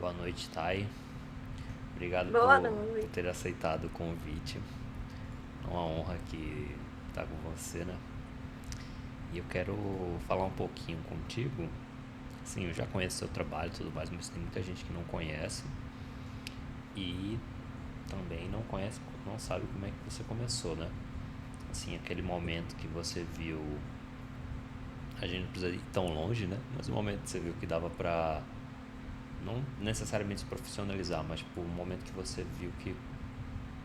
Boa noite, Thay. Obrigado Boa por noite. ter aceitado o convite. É uma honra aqui estar com você, né? E eu quero falar um pouquinho contigo. Sim, eu já conheço seu trabalho e tudo mais, mas tem muita gente que não conhece e também não conhece, não sabe como é que você começou, né? Assim, aquele momento que você viu, a gente não precisa ir tão longe, né? Mas o momento que você viu que dava pra não necessariamente se profissionalizar, mas por um momento que você viu que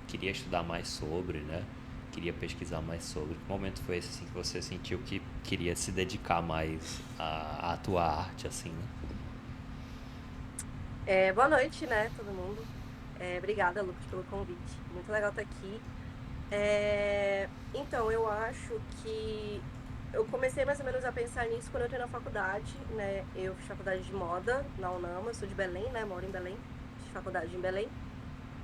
queria estudar mais sobre, né? Queria pesquisar mais sobre. Que momento foi esse assim que você sentiu que queria se dedicar mais à tua arte, assim, né? Boa noite, né, todo mundo. Obrigada, Lucas, pelo convite. Muito legal estar aqui. Então, eu acho que eu comecei mais ou menos a pensar nisso quando eu entrei na faculdade, né? Eu fiz faculdade de moda na UNAMA, eu sou de Belém, né? Moro em Belém, fiz faculdade em Belém.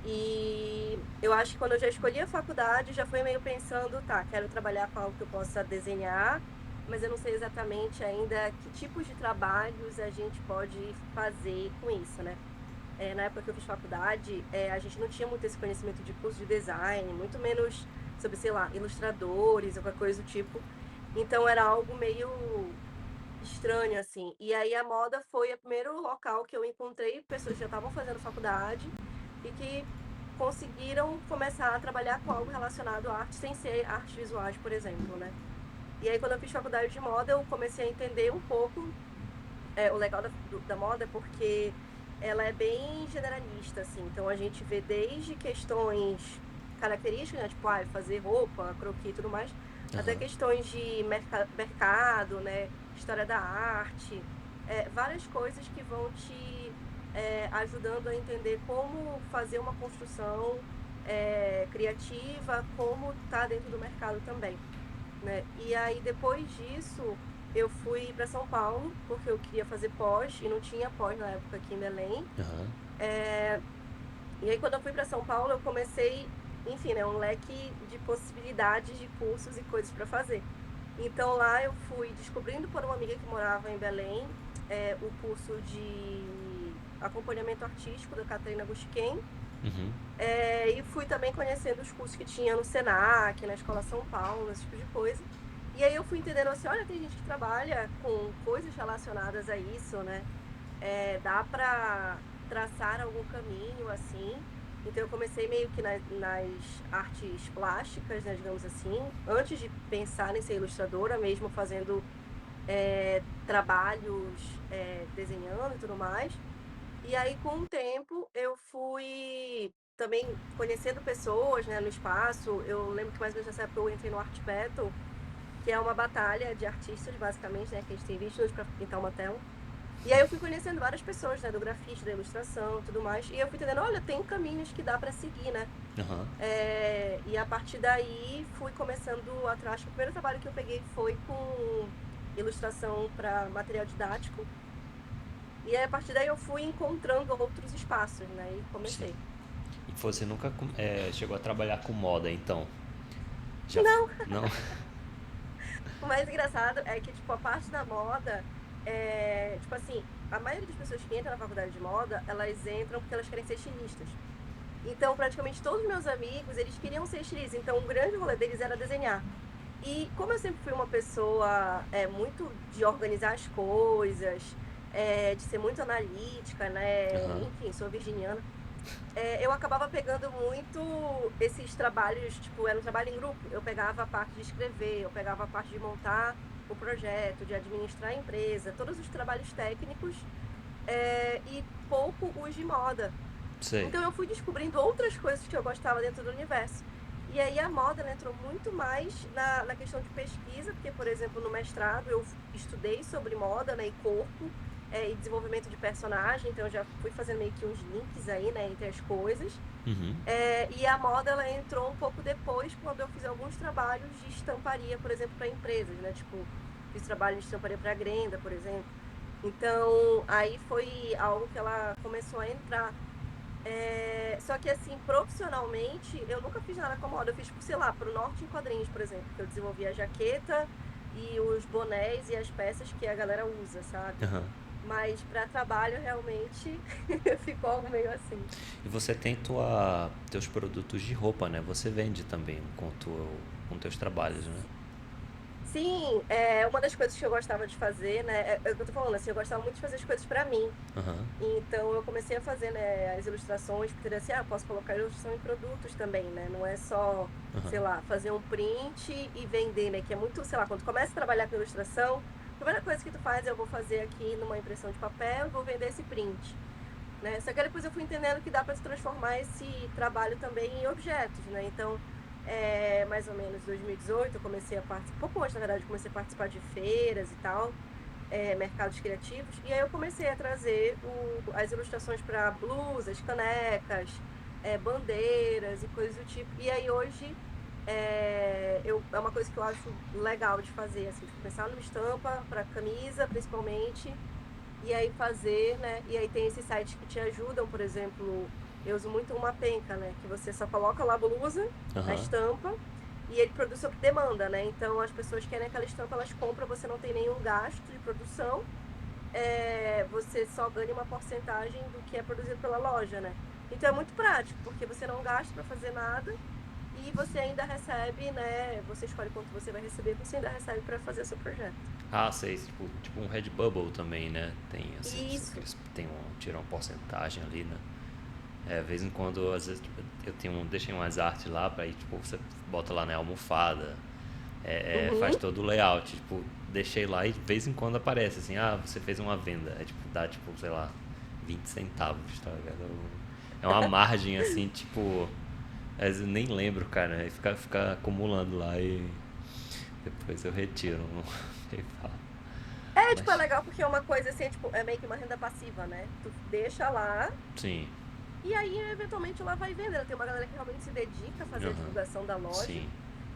E eu acho que quando eu já escolhi a faculdade, já foi meio pensando, tá, quero trabalhar com algo que eu possa desenhar, mas eu não sei exatamente ainda que tipos de trabalhos a gente pode fazer com isso, né? Na época que eu fiz faculdade, a gente não tinha muito esse conhecimento de curso de design, muito menos sobre, sei lá, ilustradores ou qualquer coisa do tipo. Então era algo meio estranho, assim. E aí a moda foi o primeiro local que eu encontrei pessoas que já estavam fazendo faculdade e que conseguiram começar a trabalhar com algo relacionado à arte, sem ser artes visuais, por exemplo, né? E aí, quando eu fiz faculdade de moda, eu comecei a entender um pouco o legal da moda é porque ela é bem generalista, assim. Então, a gente vê desde questões características, né? Tipo, fazer roupa, croquis e tudo mais, até Aham. questões de mercado, né? História da arte, várias coisas que vão te ajudando a entender como fazer uma construção criativa, como tá dentro do mercado também, né? E aí, depois disso, eu fui para São Paulo, porque eu queria fazer pós, e não tinha pós na época aqui em Belém. Aham. É, E aí, quando eu fui para São Paulo, eu comecei, enfim, né, um leque de possibilidades de cursos e coisas para fazer. Então, lá eu fui descobrindo por uma amiga que morava em Belém, o curso de acompanhamento artístico da Catarina Gusquem, Uhum. e fui também conhecendo os cursos que tinha no Senac, na Escola São Paulo, esse tipo de coisa. E aí eu fui entendendo assim, olha, tem gente que trabalha com coisas relacionadas a isso, né? Dá para traçar algum caminho assim. Então eu comecei meio que nas artes plásticas, né, digamos assim, antes de pensar em ser ilustradora, mesmo fazendo trabalhos, desenhando e tudo mais. E aí, com o tempo, eu fui também conhecendo pessoas, né, no espaço. Eu lembro que mais ou menos nessa época eu entrei no Art Battle, que é uma batalha de artistas, basicamente, né, que a gente tem 20 minutos para pintar uma tela. E aí eu fui conhecendo várias pessoas, né, do grafite, da ilustração, tudo mais. E eu fui entendendo, olha, tem caminhos que dá para seguir, né? Aham. E a partir daí fui começando atrás. O primeiro trabalho que eu peguei foi com ilustração para material didático. E aí, a partir daí eu fui encontrando outros espaços, né? E Sim. comecei. E você nunca chegou a trabalhar com moda, então? Já. Não, Não? o mais engraçado é que, tipo, a parte da moda tipo assim, a maioria das pessoas que entram na faculdade de moda, elas entram porque elas querem ser estilistas. Então, praticamente todos os meus amigos, eles queriam ser estilistas. Então, o grande rolê deles era desenhar. E como eu sempre fui uma pessoa muito de organizar as coisas, de ser muito analítica, né? Aham. Enfim, sou virginiana. Eu acabava pegando muito esses trabalhos, tipo, era um trabalho em grupo. Eu pegava a parte de escrever, eu pegava a parte de montar o projeto, de administrar a empresa, todos os trabalhos técnicos, e pouco os de moda. Sei. Então eu fui descobrindo outras coisas que eu gostava dentro do universo. E aí a moda, ela entrou muito mais na questão de pesquisa, porque, por exemplo, no mestrado eu estudei sobre moda, né, e corpo, e desenvolvimento de personagem, então eu já fui fazendo meio que uns links aí, né, entre as coisas. Uhum. E a moda, ela entrou um pouco depois, quando eu fiz alguns trabalhos de estamparia, por exemplo, para empresas, né, tipo, fiz trabalho de estamparia para a Grenda, por exemplo. Então, aí foi algo que ela começou a entrar. Só que, assim, profissionalmente, eu nunca fiz nada com moda. Eu fiz, tipo, sei lá, para o Norte em Quadrinhos, por exemplo, que eu desenvolvi a jaqueta e os bonés e as peças que a galera usa, sabe? Aham. Mas para trabalho, realmente, ficou algo meio assim. E você tem teus produtos de roupa, né? Você vende também com teus trabalhos, né? Sim, uma das coisas que eu gostava de fazer, né? É o que eu tô falando, assim, eu gostava muito de fazer as coisas para mim. Aham, Então eu comecei a fazer, né, as ilustrações, porque assim, posso colocar ilustração em produtos também, né? Não é só, sei aham. lá, fazer um print e vender, né? Que é muito, sei lá, quando tu começa a trabalhar com ilustração, a primeira coisa que tu faz é eu vou fazer aqui numa impressão de papel e vou vender esse print, né? Só que depois eu fui entendendo que dá para se transformar esse trabalho também em objetos, né? Então, mais ou menos 2018 eu comecei a participar, pouco antes, na verdade, eu comecei a participar de feiras e tal, mercados criativos, e aí eu comecei a trazer as ilustrações para blusas, canecas, bandeiras e coisas do tipo. E aí hoje é uma coisa que eu acho legal de fazer, assim, tipo, pensar numa estampa para camisa, principalmente, e aí fazer, né? E aí tem esses sites que te ajudam, por exemplo, eu uso muito uma penca, né? Que você só coloca lá a blusa, a Aham. estampa, e ele produz sob demanda, né? Então as pessoas querem aquela estampa, elas compram, você não tem nenhum gasto de produção, você só ganha uma porcentagem do que é produzido pela loja, né? Então é muito prático, porque você não gasta para fazer nada e você ainda recebe, né? Você escolhe quanto você vai receber, você ainda recebe para fazer seu projeto. Ah, sei, tipo um Redbubble também, né? Tem assim, Isso. eles tiram uma porcentagem ali, né? De vez em quando, às vezes, tipo, deixei umas artes lá pra ir, tipo, você bota lá, né, almofada, faz Uhum. todo o layout, tipo, deixei lá e de vez em quando aparece, assim, você fez uma venda, tipo, dá, tipo, sei lá, 20 centavos, tá ligado? É uma margem, assim, tipo, às vezes eu nem lembro, cara, aí fica acumulando lá e depois eu retiro no PayPal. Tipo, é Mas, legal porque é uma coisa assim, tipo, é meio que uma renda passiva, né? Tu deixa lá sim, e aí, eventualmente, ela vai vender. Tem uma galera que realmente se dedica a fazer a aham, divulgação da loja, sim,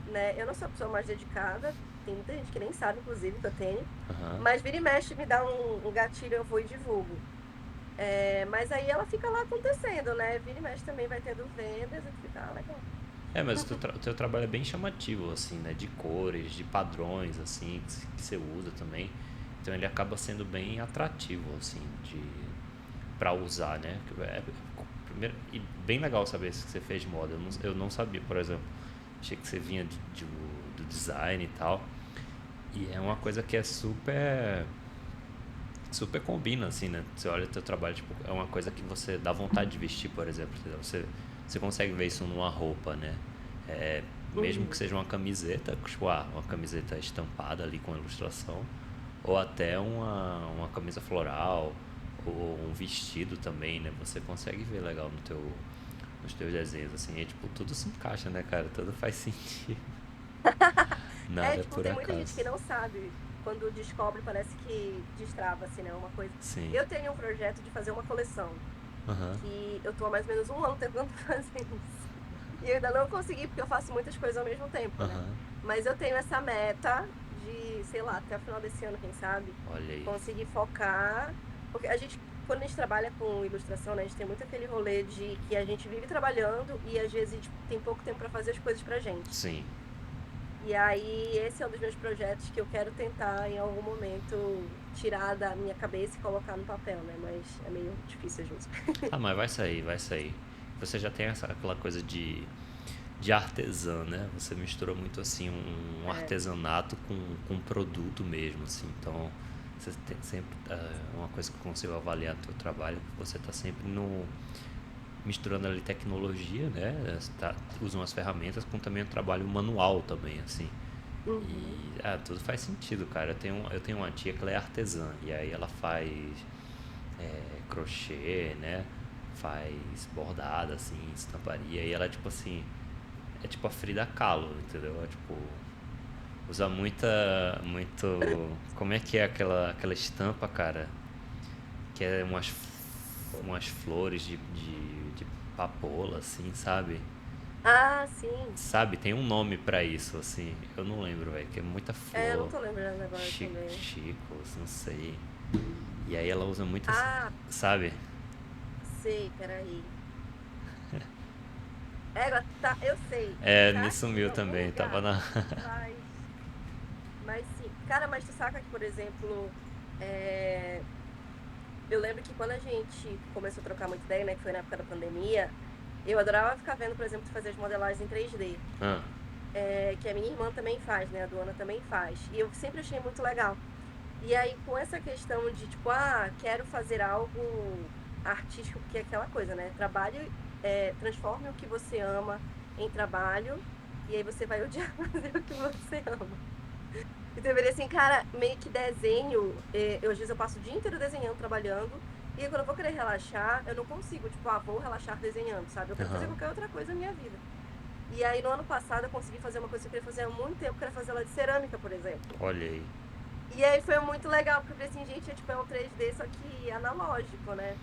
né? Eu não sou a pessoa mais dedicada, tem muita gente que nem sabe, inclusive, que eu tenho. aham. Mas vira e mexe, me dá um gatilho, eu vou e divulgo. Mas aí ela fica lá acontecendo, né? Vira e mexe também vai tendo vendas e tu fica, legal. Mas o teu trabalho é bem chamativo, assim, né? De cores, de padrões, assim, que você usa também. Então ele acaba sendo bem atrativo, assim, pra usar, né? Primeiro, e bem legal saber isso que você fez de moda. Eu não sabia, por exemplo. Achei que você vinha do design e tal. E é uma coisa que é super combina, assim, né? Você olha o teu trabalho, tipo, é uma coisa que você dá vontade de vestir, por exemplo. Entendeu? Você consegue ver isso numa roupa, né? É, mesmo que Uhum. seja uma camiseta, tipo, uma camiseta estampada ali com ilustração, ou até uma camisa floral, ou um vestido também, né? Você consegue ver legal nos teus desenhos, assim. E, tipo, tudo se encaixa, né, cara? Tudo faz sentido. Nada é Tipo, por tem muita gente que acaso. não sabe. Quando descobre, parece que destrava, assim, né? Uma coisa. Sim. Eu tenho um projeto de fazer uma coleção, Aham. que eu tô há mais ou menos um ano tentando fazer isso. E eu ainda não consegui, porque eu faço muitas coisas ao mesmo tempo, né? Aham. Mas eu tenho essa meta de, sei lá, até o final desse ano, quem sabe, Olha aí. conseguir focar. Porque quando a gente trabalha com ilustração, né, a gente tem muito aquele rolê de que a gente vive trabalhando e às vezes a gente tem pouco tempo para fazer as coisas pra gente. Sim. E aí, esse é um dos meus projetos que eu quero tentar, em algum momento, tirar da minha cabeça e colocar no papel, né? Mas é meio difícil, às vezes. Mas vai sair, vai sair. Você já tem aquela coisa de artesã, né? Você mistura muito assim um É. artesanato com um produto mesmo, assim. Então, você tem sempre uma coisa que eu consigo avaliar no teu trabalho, que você está sempre no misturando ali tecnologia, né? Usa umas ferramentas com também um trabalho manual também, assim. Uhum. E tudo faz sentido, cara. Eu tenho uma tia que ela é artesã e aí ela faz crochê, né? Faz bordada, assim, estamparia. E ela, tipo assim, é tipo a Frida Kahlo, entendeu? É tipo, usa muito. Como é que é aquela estampa, cara? Que é umas flores de papoula, assim, sabe? Ah, sim. Sabe, tem um nome pra isso, assim. Eu não lembro, velho, que é muita Eu não flor. tô lembrando agora também. Chicos, não sei. E aí ela usa muitas. Ah, Sabe? sei, peraí. Tá, eu sei. Tá Me aqui em sumiu algum também, tava lugar. na. Mas sim. Cara, mas tu saca que, por exemplo, é, Eu lembro que quando a gente começou a trocar muita ideia, né, que foi na época da pandemia, eu adorava ficar vendo, por exemplo, tu fazer as modelagens em 3D, Ah, que a minha irmã também faz, né, a Duana também faz. E eu sempre achei muito legal. E aí, com essa questão de, tipo, quero fazer algo artístico, porque é aquela coisa, né? Trabalho, transforme o que você ama em trabalho, e aí você vai odiar fazer o que você ama. Então, eu veria assim, cara, meio que desenho, às vezes eu passo o dia inteiro desenhando, trabalhando, e aí quando eu vou querer relaxar, eu não consigo, tipo, vou relaxar desenhando, sabe? Eu quero fazer aham. qualquer outra coisa na minha vida. E aí, no ano passado, eu consegui fazer uma coisa que eu queria fazer há muito tempo, que era fazer ela de cerâmica, por exemplo. Olha aí. E aí foi muito legal, porque eu falei assim, gente, tipo, é um 3D, só que analógico, né?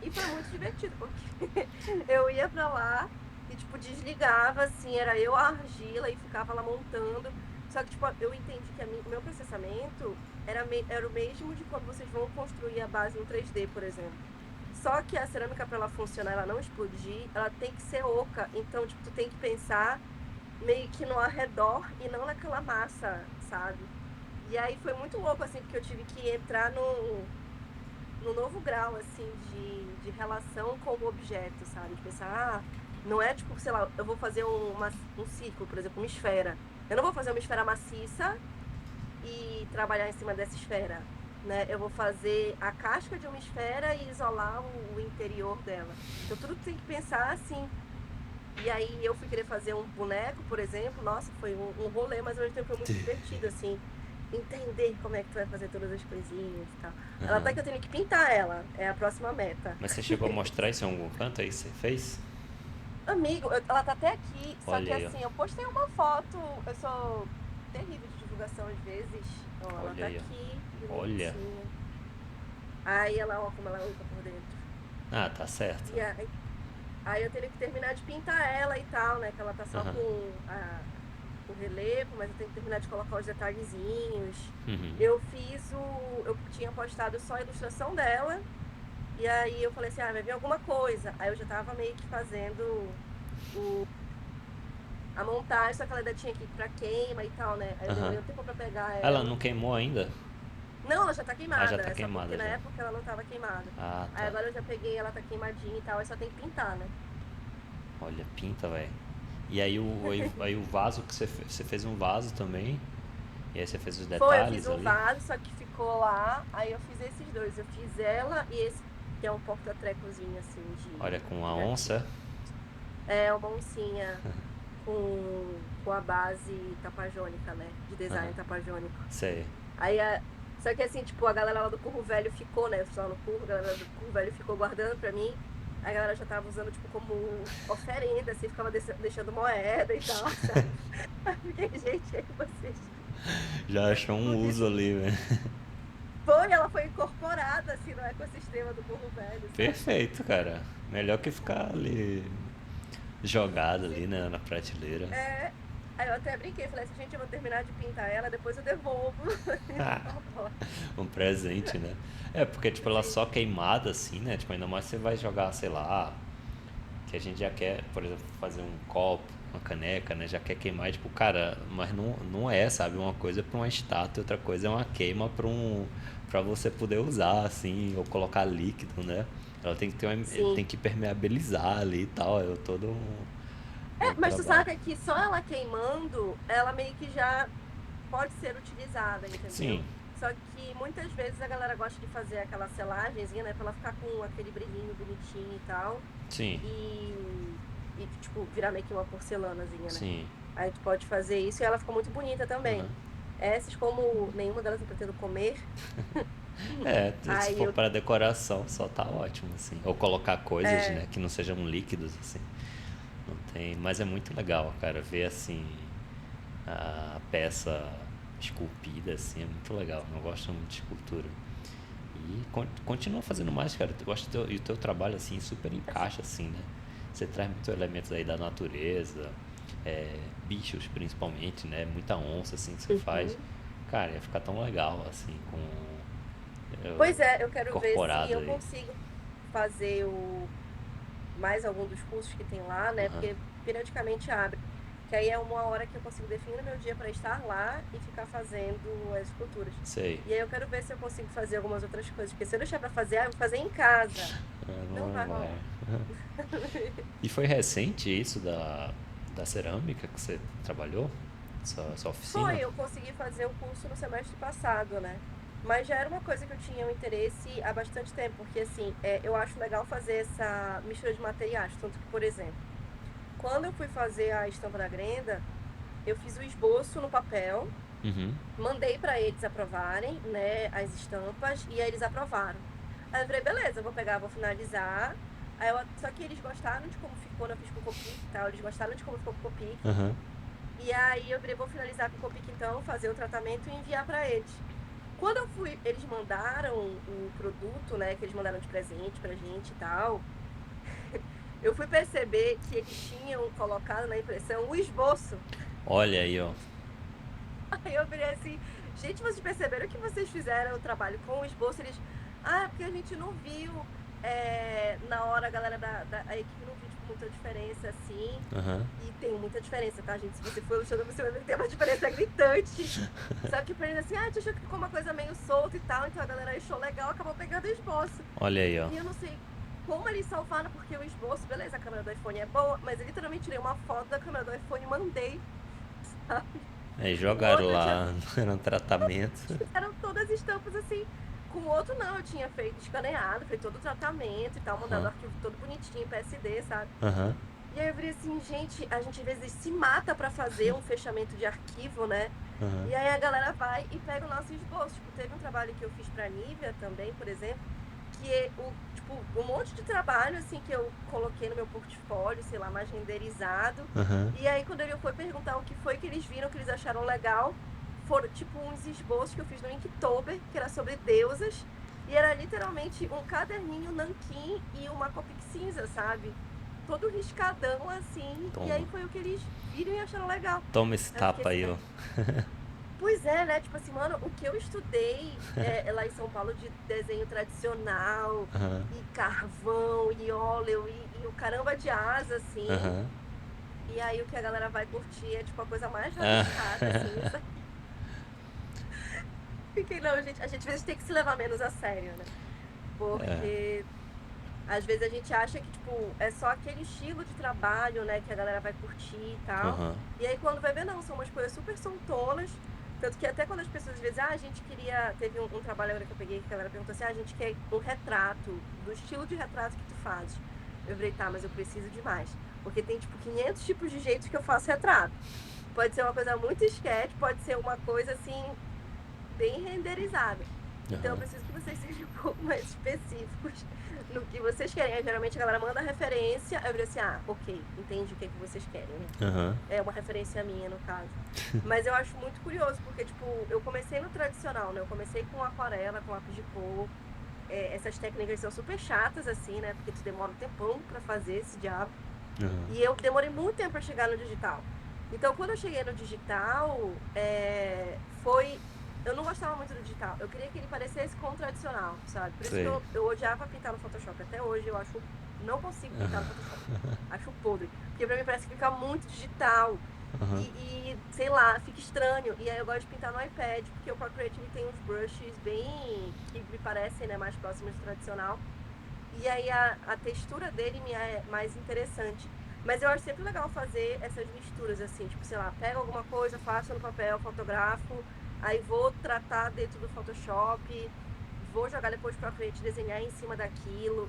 E foi muito divertido, porque eu ia pra lá e, tipo, desligava, assim, era eu a argila e ficava lá montando. Só que, tipo, eu entendi que o meu processamento era o mesmo de quando vocês vão construir a base no 3D, por exemplo. Só que a cerâmica, para ela funcionar, ela não explodir, ela tem que ser oca. Então, tipo, tu tem que pensar meio que no arredor e não naquela massa, sabe? E aí foi muito louco, assim, porque eu tive que entrar no novo grau, assim, de relação com o objeto, sabe? De pensar, não é tipo, sei lá, eu vou fazer um círculo, por exemplo, uma esfera. Eu não vou fazer uma esfera maciça e trabalhar em cima dessa esfera, né? Eu vou fazer a casca de uma esfera e isolar o interior dela. Então, tudo tem que pensar assim. E aí, eu fui querer fazer um boneco, por exemplo. Nossa, foi um rolê, mas ao mesmo tempo foi muito divertido, assim. Entender como é que tu vai fazer todas as coisinhas e tal. Ela tá Aham. que eu tenho que pintar ela. É a próxima meta. Mas você chegou a mostrar isso em algum canto aí que você fez? Amigo, ela tá até aqui, só que Olha aí, ó. assim, eu postei uma foto. Eu sou terrível de divulgação às vezes. Ó, ela Olha tá aí, aqui, ó. Olha. bonitinha. Aí ela, ó, como ela é única por dentro. Ah, tá certo. E aí eu tenho que terminar de pintar ela e tal, né? Que ela tá só Aham. com o relevo, mas eu tenho que terminar de colocar os detalhezinhos. Uhum. Eu tinha postado só a ilustração dela, e aí eu falei assim, vai vir alguma coisa. Aí eu já tava meio que fazendo o, a montagem, só que ela ainda tinha que ir pra queima e tal, né? Aí eu Aham. demorei um tempo pra pegar Ela não ela. queimou ainda? Não, ela já tá Ah, já queimada, tá é só porque queimada na já. época ela não tava queimada. Ah, Aí tá. agora eu já peguei, ela tá queimadinha e tal, aí só tem que pintar, né? Olha, pinta, velho. E aí o vaso que você fez um vaso também. E aí você fez os Foi, eu fiz detalhes um ali. vaso, só que ficou lá. Aí eu fiz esses dois. Eu fiz ela e esse, que é um porta-trecozinho, assim, Olha, com a de onça. artista. É uma oncinha com a base tapajônica, né? De Aham. design tapajônico. Sei. Aí, só que assim, tipo, a galera lá do Curro Velho ficou, né? Eu fui lá no Curro, a galera do Curro Velho ficou guardando pra mim. A galera já tava usando, tipo, como oferenda, assim, ficava deixando moeda e tal, sabe? Aí eu fiquei, gente, aí vocês. Já achou um Porque uso ali, velho. ela foi incorporada, assim, no ecossistema do Curro Velho, sabe? Perfeito, cara. Melhor que ficar ali jogado ali, Sim. né, na prateleira. É, aí eu até brinquei, falei assim, gente, eu vou terminar de pintar ela, depois eu devolvo. Um presente, né? É, porque, tipo, ela Sim, só queimada assim, né? Tipo, ainda mais você vai jogar, sei lá, que a gente já quer, por exemplo, fazer um copo, uma caneca, né? Já quer queimar, tipo, cara, mas não é, sabe? Uma coisa é pra uma estátua, outra coisa é uma queima pra você poder usar, assim, ou colocar líquido, né? Ela tem que sim. tem que permeabilizar ali e tal, é todo um Mas tu trabalho. sabe que só ela queimando, ela meio que já pode ser utilizada, Sim, entendeu? Só que muitas vezes a galera gosta de fazer aquela selagenzinha, né? Pra ela ficar com aquele brilhinho bonitinho e tal. sim, E tipo, virar meio que uma porcelanazinha, né? sim. Aí tu pode fazer isso e ela fica muito bonita Aham. também. Essas, como nenhuma delas eu pretendo comer, É, se aí for eu. para decoração, só tá ótimo, assim. Ou colocar coisas, É, né, que não sejam líquidos, assim. Não tem, mas é muito legal, cara, ver assim a peça esculpida, assim, é muito legal. Eu gosto muito de escultura. E continua fazendo mais, cara. Eu gosto e o teu trabalho, assim, super encaixa, assim, né? Você traz muitos elementos aí da natureza, bichos principalmente, né? Muita onça, assim, que você faz. uhum. Cara, ia ficar tão legal, assim, com Pois é, eu quero ver se incorporado eu aí. consigo fazer mais algum dos cursos que tem lá, né? Aham. Porque periodicamente abre. Que aí é uma hora que eu consigo definir o meu dia para estar lá e ficar fazendo as esculturas. Sei. E aí eu quero ver se eu consigo fazer algumas outras coisas, porque se eu deixar para fazer, eu vou fazer em casa. Não vai Não vai. rolar. E foi recente isso da cerâmica que você trabalhou? Sua oficina? Foi, eu consegui fazer o curso no semestre passado, né? Mas já era uma coisa que eu tinha um interesse há bastante tempo, porque assim, eu acho legal fazer essa mistura de materiais. Tanto que, por exemplo, quando eu fui fazer a estampa da Grenda, eu fiz o esboço no papel, Uhum. mandei para eles aprovarem, né, as estampas, e aí eles aprovaram. Aí eu falei, beleza, eu vou pegar, vou finalizar. Só que eles gostaram de como ficou, né? Eu fiz com Copic e tal, eles gostaram de como ficou com Copic. Aham. E aí eu falei, vou finalizar com o Copic então, fazer o tratamento e enviar para eles. Quando eu fui, eles mandaram o produto, né, que eles mandaram de presente pra gente e tal. Eu fui perceber que eles tinham colocado na impressão o esboço. Olha aí, ó. Aí eu virei assim, gente, vocês perceberam que vocês fizeram o trabalho com o esboço? Eles, porque a gente não viu, na hora a galera a equipe não viu tipo, muita diferença assim. Aham. E tem muita diferença, tá, gente? Se você for no show, você vai ver que tem uma diferença gritante. Só que pra eles assim, a gente achou que ficou uma coisa meio solta e tal, então a galera achou legal, acabou pegando o esboço. Olha aí, ó. E eu não sei como eles salvaram, porque o esboço, beleza, a câmera do iPhone é boa, mas eu literalmente tirei uma foto da câmera do iPhone e mandei, sabe? Aí O jogaram outro eu tinha lá no tratamento. Fizeram todas as estampas assim. Com o outro não, eu tinha feito escaneado, feito todo o tratamento e tal, mandado o Aham. arquivo todo bonitinho, PSD, sabe? Aham. E aí eu falei assim, gente, a gente às vezes se mata pra fazer um fechamento de arquivo, né? Aham. E aí a galera vai e pega o nosso esboço. Tipo, teve um trabalho que eu fiz pra Nivea também, por exemplo, que tipo, um monte de trabalho, assim, que eu coloquei no meu portfólio, sei lá, mais renderizado. Aham. E aí, quando ele foi perguntar o que foi que eles viram, que eles acharam legal, foram, tipo, uns esboços que eu fiz no Inktober, que era sobre deusas. E era literalmente um caderninho nanquim e uma Copic cinza, sabe? Todo riscadão, assim. E Toma. aí foi o que eles viram e acharam legal. Toma esse Aí eu fiquei tapa assim, aí, ó. pois é, né? Tipo assim, mano, o que eu estudei lá em São Paulo de desenho tradicional, Aham. e carvão, e óleo, e o caramba de asa, assim. Aham. E aí o que a galera vai curtir é tipo a coisa mais Ah. rabiscada, assim. Fiquei, não, gente, a gente às vezes tem que se levar menos a sério, né? É. Porque às vezes a gente acha que, tipo, é só aquele estilo de trabalho, né, que a galera vai curtir e tal. Aham. E aí quando vai ver, não, são umas coisas super soltonas. Tanto que até quando as pessoas às vezes, a gente queria. Teve um trabalho agora que eu peguei que a galera perguntou assim, a gente quer um retrato, do estilo de retrato que tu fazes. Eu falei, tá, mas eu preciso de mais. Porque tem, tipo, 500 tipos de jeitos que eu faço retrato. Pode ser uma coisa muito sketch, pode ser uma coisa assim, bem renderizada. Então eu Aham. preciso que vocês sejam um pouco mais específicos no que vocês querem. Aí, geralmente a galera manda referência, eu digo assim, ok, entendi o que, que vocês querem, né? Aham. É uma referência minha, no caso. Mas eu acho muito curioso, porque, tipo, eu comecei no tradicional, né? Eu comecei com aquarela, com lápis de cor. Essas técnicas são super chatas, assim, né? Porque tu demora um tempão pra fazer esse diabo. Aham. E eu demorei muito tempo pra chegar no digital. Então, quando eu cheguei no digital, foi. Eu não gostava muito do digital. Eu queria que ele parecesse com o tradicional, sabe? Por isso que Sei. eu odiava pintar no Photoshop. Até hoje eu acho. Não consigo pintar no Photoshop. Acho podre. Porque pra mim parece que fica muito digital. Aham. Sei lá, fica estranho. E aí eu gosto de pintar no iPad, porque o Procreate ele tem uns brushes bem. Que me parecem, né, mais próximos do tradicional. E aí a textura dele me é mais interessante. Mas eu acho sempre legal fazer essas misturas, assim, tipo, sei lá, pego alguma coisa, faço no papel, fotografo, aí vou tratar dentro do Photoshop, vou jogar depois pra frente, desenhar em cima daquilo,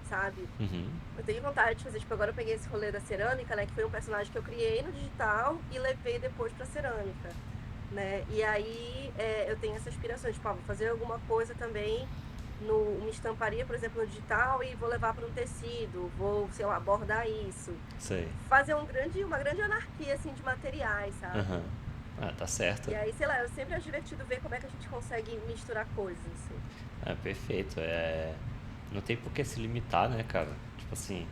sabe? Uhum. Eu tenho vontade de fazer, tipo, agora eu peguei esse rolê da cerâmica, né, que foi um personagem que eu criei no digital e levei depois pra cerâmica, né? E aí eu tenho essa inspiração, tipo, vou fazer alguma coisa também uma estamparia, por exemplo, no digital e vou levar para um tecido, vou, sei lá, bordar isso. Sei. Fazer uma grande anarquia, assim, de materiais, sabe? Aham. Ah, tá certo. E aí, sei lá, eu sempre acho divertido ver como é que a gente consegue misturar coisas, assim. É perfeito. Não tem por que se limitar, né, cara? Tipo assim,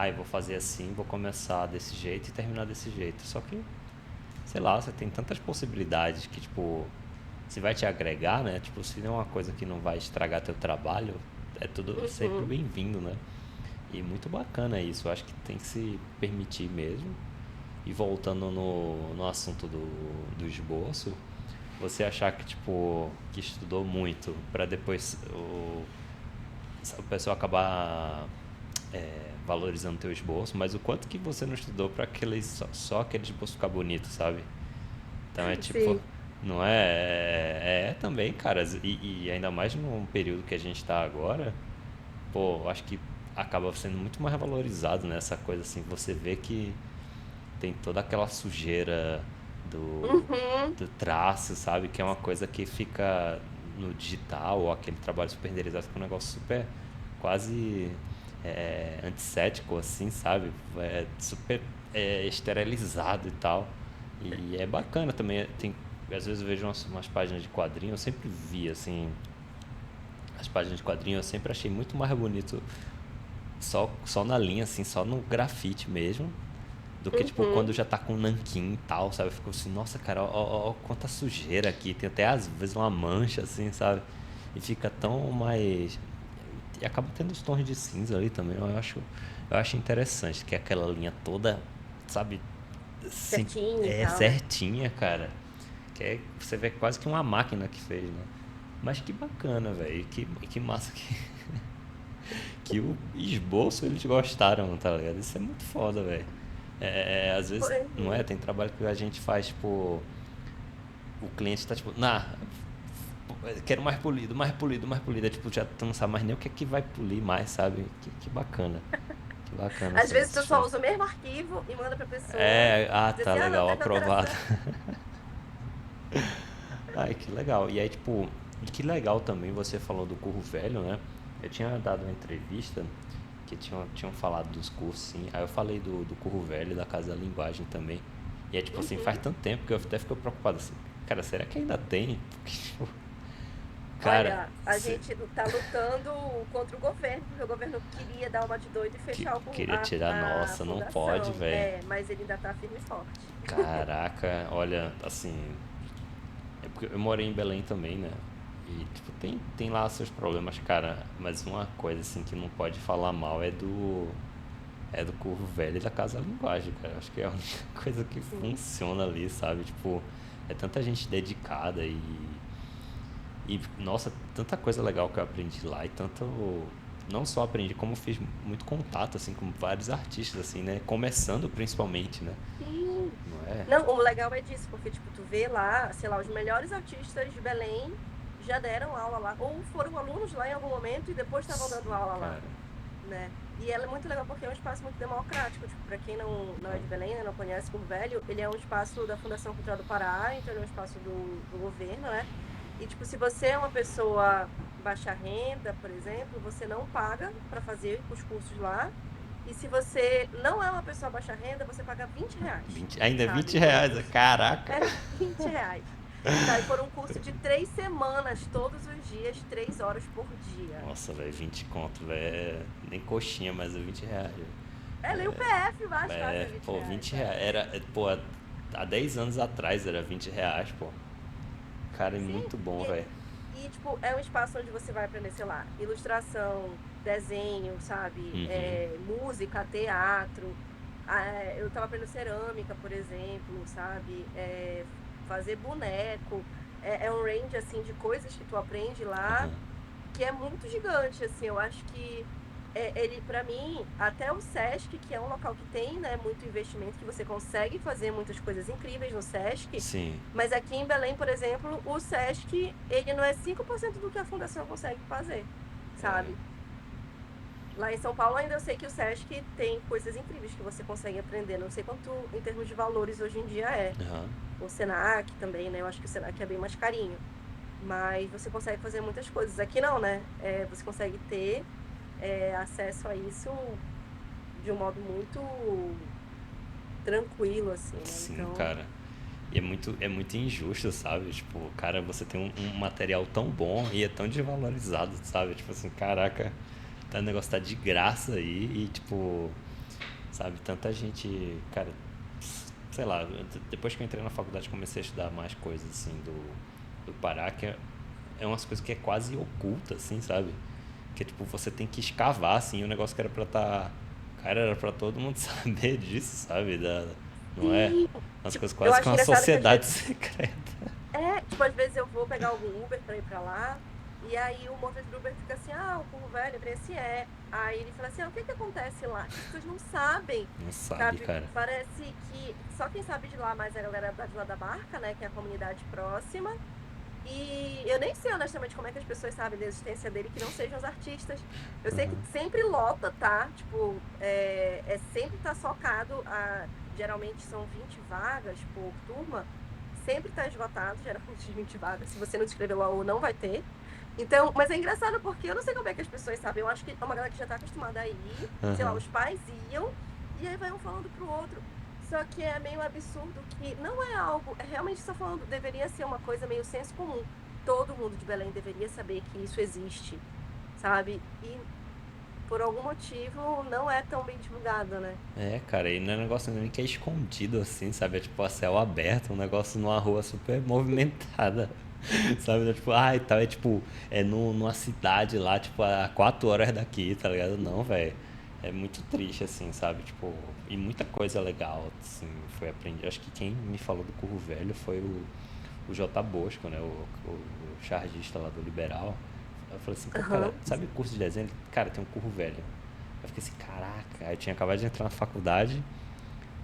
eu vou fazer assim, vou começar desse jeito e terminar desse jeito. Só que, sei lá, você tem tantas possibilidades que, tipo, se vai te agregar, né? Tipo, se não é uma coisa que não vai estragar teu trabalho, é tudo sempre bem-vindo, né? E muito bacana isso. Eu acho que tem que se permitir mesmo. E voltando no assunto do esboço, você achar que, tipo, que estudou muito para depois o pessoal acabar valorizando teu esboço, mas o quanto que você não estudou para aqueles, só aquele esboço ficar bonito, sabe? Então é tipo, Sim. não é também, cara, e ainda mais num período que a gente tá agora, pô, eu acho que acaba sendo muito mais valorizado nessa coisa assim, você vê que tem toda aquela sujeira do, Uhum. do traço, sabe? Que é uma coisa que fica no digital, ou aquele trabalho super renderizado, fica um negócio super quase antissético, assim, sabe? É super esterilizado e tal. E é bacana também. Às vezes eu vejo umas páginas de quadrinho, eu sempre vi, assim, as páginas de quadrinho, eu sempre achei muito mais bonito só na linha, assim, só no grafite mesmo, do que tipo quando Uhum. já tá com nanquim e tal, sabe? Eu fico assim, nossa, cara, ó, quanta sujeira aqui, tem até às vezes uma mancha assim, sabe? E fica tão mais. E acaba tendo os tons de cinza ali também, eu acho interessante, que é aquela linha toda, sabe, assim, Certinho e é tal, né? certinha, cara. Que você vê quase que uma máquina que fez, né? Mas que bacana, velho. Que massa que o esboço eles gostaram, tá ligado? Isso é muito foda, velho. Às vezes, Pois não é? Tem trabalho que a gente faz, tipo, o cliente tá tipo, quero mais polido, mais polido, mais polido. É, tipo, já tu não sabe mais nem o que é que vai polir mais, sabe? Que bacana. Que bacana, Às assim, vezes essa tu só história. usa o mesmo arquivo e manda pra pessoa dizer Tá assim, ah, não, legal, tá com aprovado. alteração. Ai, que legal. E aí, tipo, que legal também você falou do curro velho, né? Eu tinha dado uma entrevista que tinham falado dos cursos, sim. Aí eu falei do curro velho e da Casa da Linguagem também. E é tipo assim, faz Uhum. tanto tempo que eu até fico preocupado assim. Cara, será que ainda tem? Porque, tipo, cara, Olha, a gente tá lutando contra o governo, porque o governo queria dar uma de doido e fechar queria tirar, a nossa, não pode, fundação. velho. É, mas ele ainda tá firme e forte. Caraca, olha, assim, é porque eu morei em Belém também, né? E, tipo, tem lá seus problemas, cara. Mas uma coisa, assim, que não pode falar mal é do Curvo Velho e da Casa da Linguagem, cara. Acho que é a única coisa que Sim. funciona ali, sabe? Tipo, é tanta gente dedicada e, nossa, tanta coisa legal que eu aprendi lá e tanto. Não só aprendi, como fiz muito contato, assim, com vários artistas, assim, né? Começando principalmente, né? Sim. Não é? Não, o legal é disso, porque, tipo, tu vê lá, sei lá, os melhores artistas de Belém já deram aula lá, ou foram alunos lá em algum momento e depois estavam dando Sim, aula lá, cara. né? E ela é muito legal porque é um espaço muito democrático, tipo, para quem não é de Belém, né, não conhece Curro Velho, ele é um espaço da Fundação Cultural do Pará, então ele é um espaço do governo, né? E, tipo, se você é uma pessoa baixa renda, por exemplo, você não paga para fazer os cursos lá. E se você não é uma pessoa baixa renda, você paga R$ 20, Ainda é sabe? 20 Por um reais, curso. caraca. É R$ 20. Sabe? Por um curso de 3 semanas, todos os dias, 3 horas por dia. Nossa, velho, 20 conto, velho. Nem coxinha, mas é 20 reais. É, nem o PF mais fácil é 20 Pô, reais, 20 sabe? reais. Pô, há 10 anos atrás era 20 reais, pô. Cara, é Sim, muito bom, e, velho. tipo, é um espaço onde você vai aprender, sei lá, ilustração, desenho, sabe? Uhum. É, música, teatro. Eu tava aprendendo cerâmica, por exemplo, sabe? Fazer boneco. É um range, assim, de coisas que tu aprende lá que é muito gigante, assim. Eu acho que ele, para mim, até o Sesc, que é um local que tem, né, muito investimento, que você consegue fazer muitas coisas incríveis no Sesc, Sim. mas aqui em Belém, por exemplo, o Sesc, ele não é 5% do que a fundação consegue fazer, sabe? Lá em São Paulo ainda eu sei que o Sesc tem coisas incríveis que você consegue aprender. Não sei quanto em termos de valores hoje em dia é. Aham. O Senac também, né? Eu acho que o Senac é bem mais carinho. Mas você consegue fazer muitas coisas. Aqui não, né? Você consegue ter acesso a isso de um modo muito tranquilo, assim, né? Sim, Então, cara. E é muito injusto, sabe? Tipo, cara, você tem um material tão bom e é tão desvalorizado, sabe? Tipo assim, caraca, o negócio tá de graça aí e, tipo, sabe? Tanta gente, cara, sei lá, depois que eu entrei na faculdade comecei a estudar mais coisas, assim, do Pará, que é umas coisas que é quase oculta, assim, sabe? Que, tipo, você tem que escavar, assim, o negócio que era pra tá. Cara, era pra todo mundo saber disso, sabe? não é? Sim! Umas Tipo, coisas eu quase que acho uma engraçado que às sociedade vezes. secreta. Tipo, às vezes eu vou pegar algum Uber pra ir pra lá, e aí o motorista do Uber fica assim, o Curro Velho, eu falei assim, é. Aí ele fala assim, o que que acontece lá? As pessoas não sabem, Não sabe, sabe? cara. Parece que só quem sabe de lá mais é a galera da Vila da Barca, né, que é a comunidade próxima. E eu nem sei honestamente como é que as pessoas sabem da existência dele que não sejam os artistas. Eu sei que Aham. sempre lota, tá? Tipo, sempre tá socado. Geralmente são 20 vagas por turma. Sempre tá esgotado, geralmente 20 vagas. Se você não se inscreveu lá ou não vai ter. Então, mas é engraçado porque eu não sei como é que as pessoas sabem. Eu acho que é uma galera que já tá acostumada a ir. Sei lá, Aham. os pais iam. E aí vai um falando pro outro. Só que é meio absurdo que não é algo, realmente só falando, deveria ser uma coisa meio senso comum. Todo mundo de Belém deveria saber que isso existe, sabe? E por algum motivo não é tão bem divulgado, né? É, cara, e não é um negócio nem que é escondido assim, sabe? É tipo a céu aberto, um negócio numa rua super movimentada. Sabe? É tipo, e tal, é tipo, numa cidade lá, tipo, a 4 horas daqui, tá ligado? Não, velho. É muito triste, assim, sabe? Tipo, e muita coisa legal, assim, foi aprendido. Acho que quem me falou do Curro Velho foi o J. Bosco, né? O chargista lá do Liberal. Eu falei assim, pô, cara, Aham, sabe o curso de desenho? Cara, tem um Curro Velho. Eu fiquei assim, caraca. Aí eu tinha acabado de entrar na faculdade,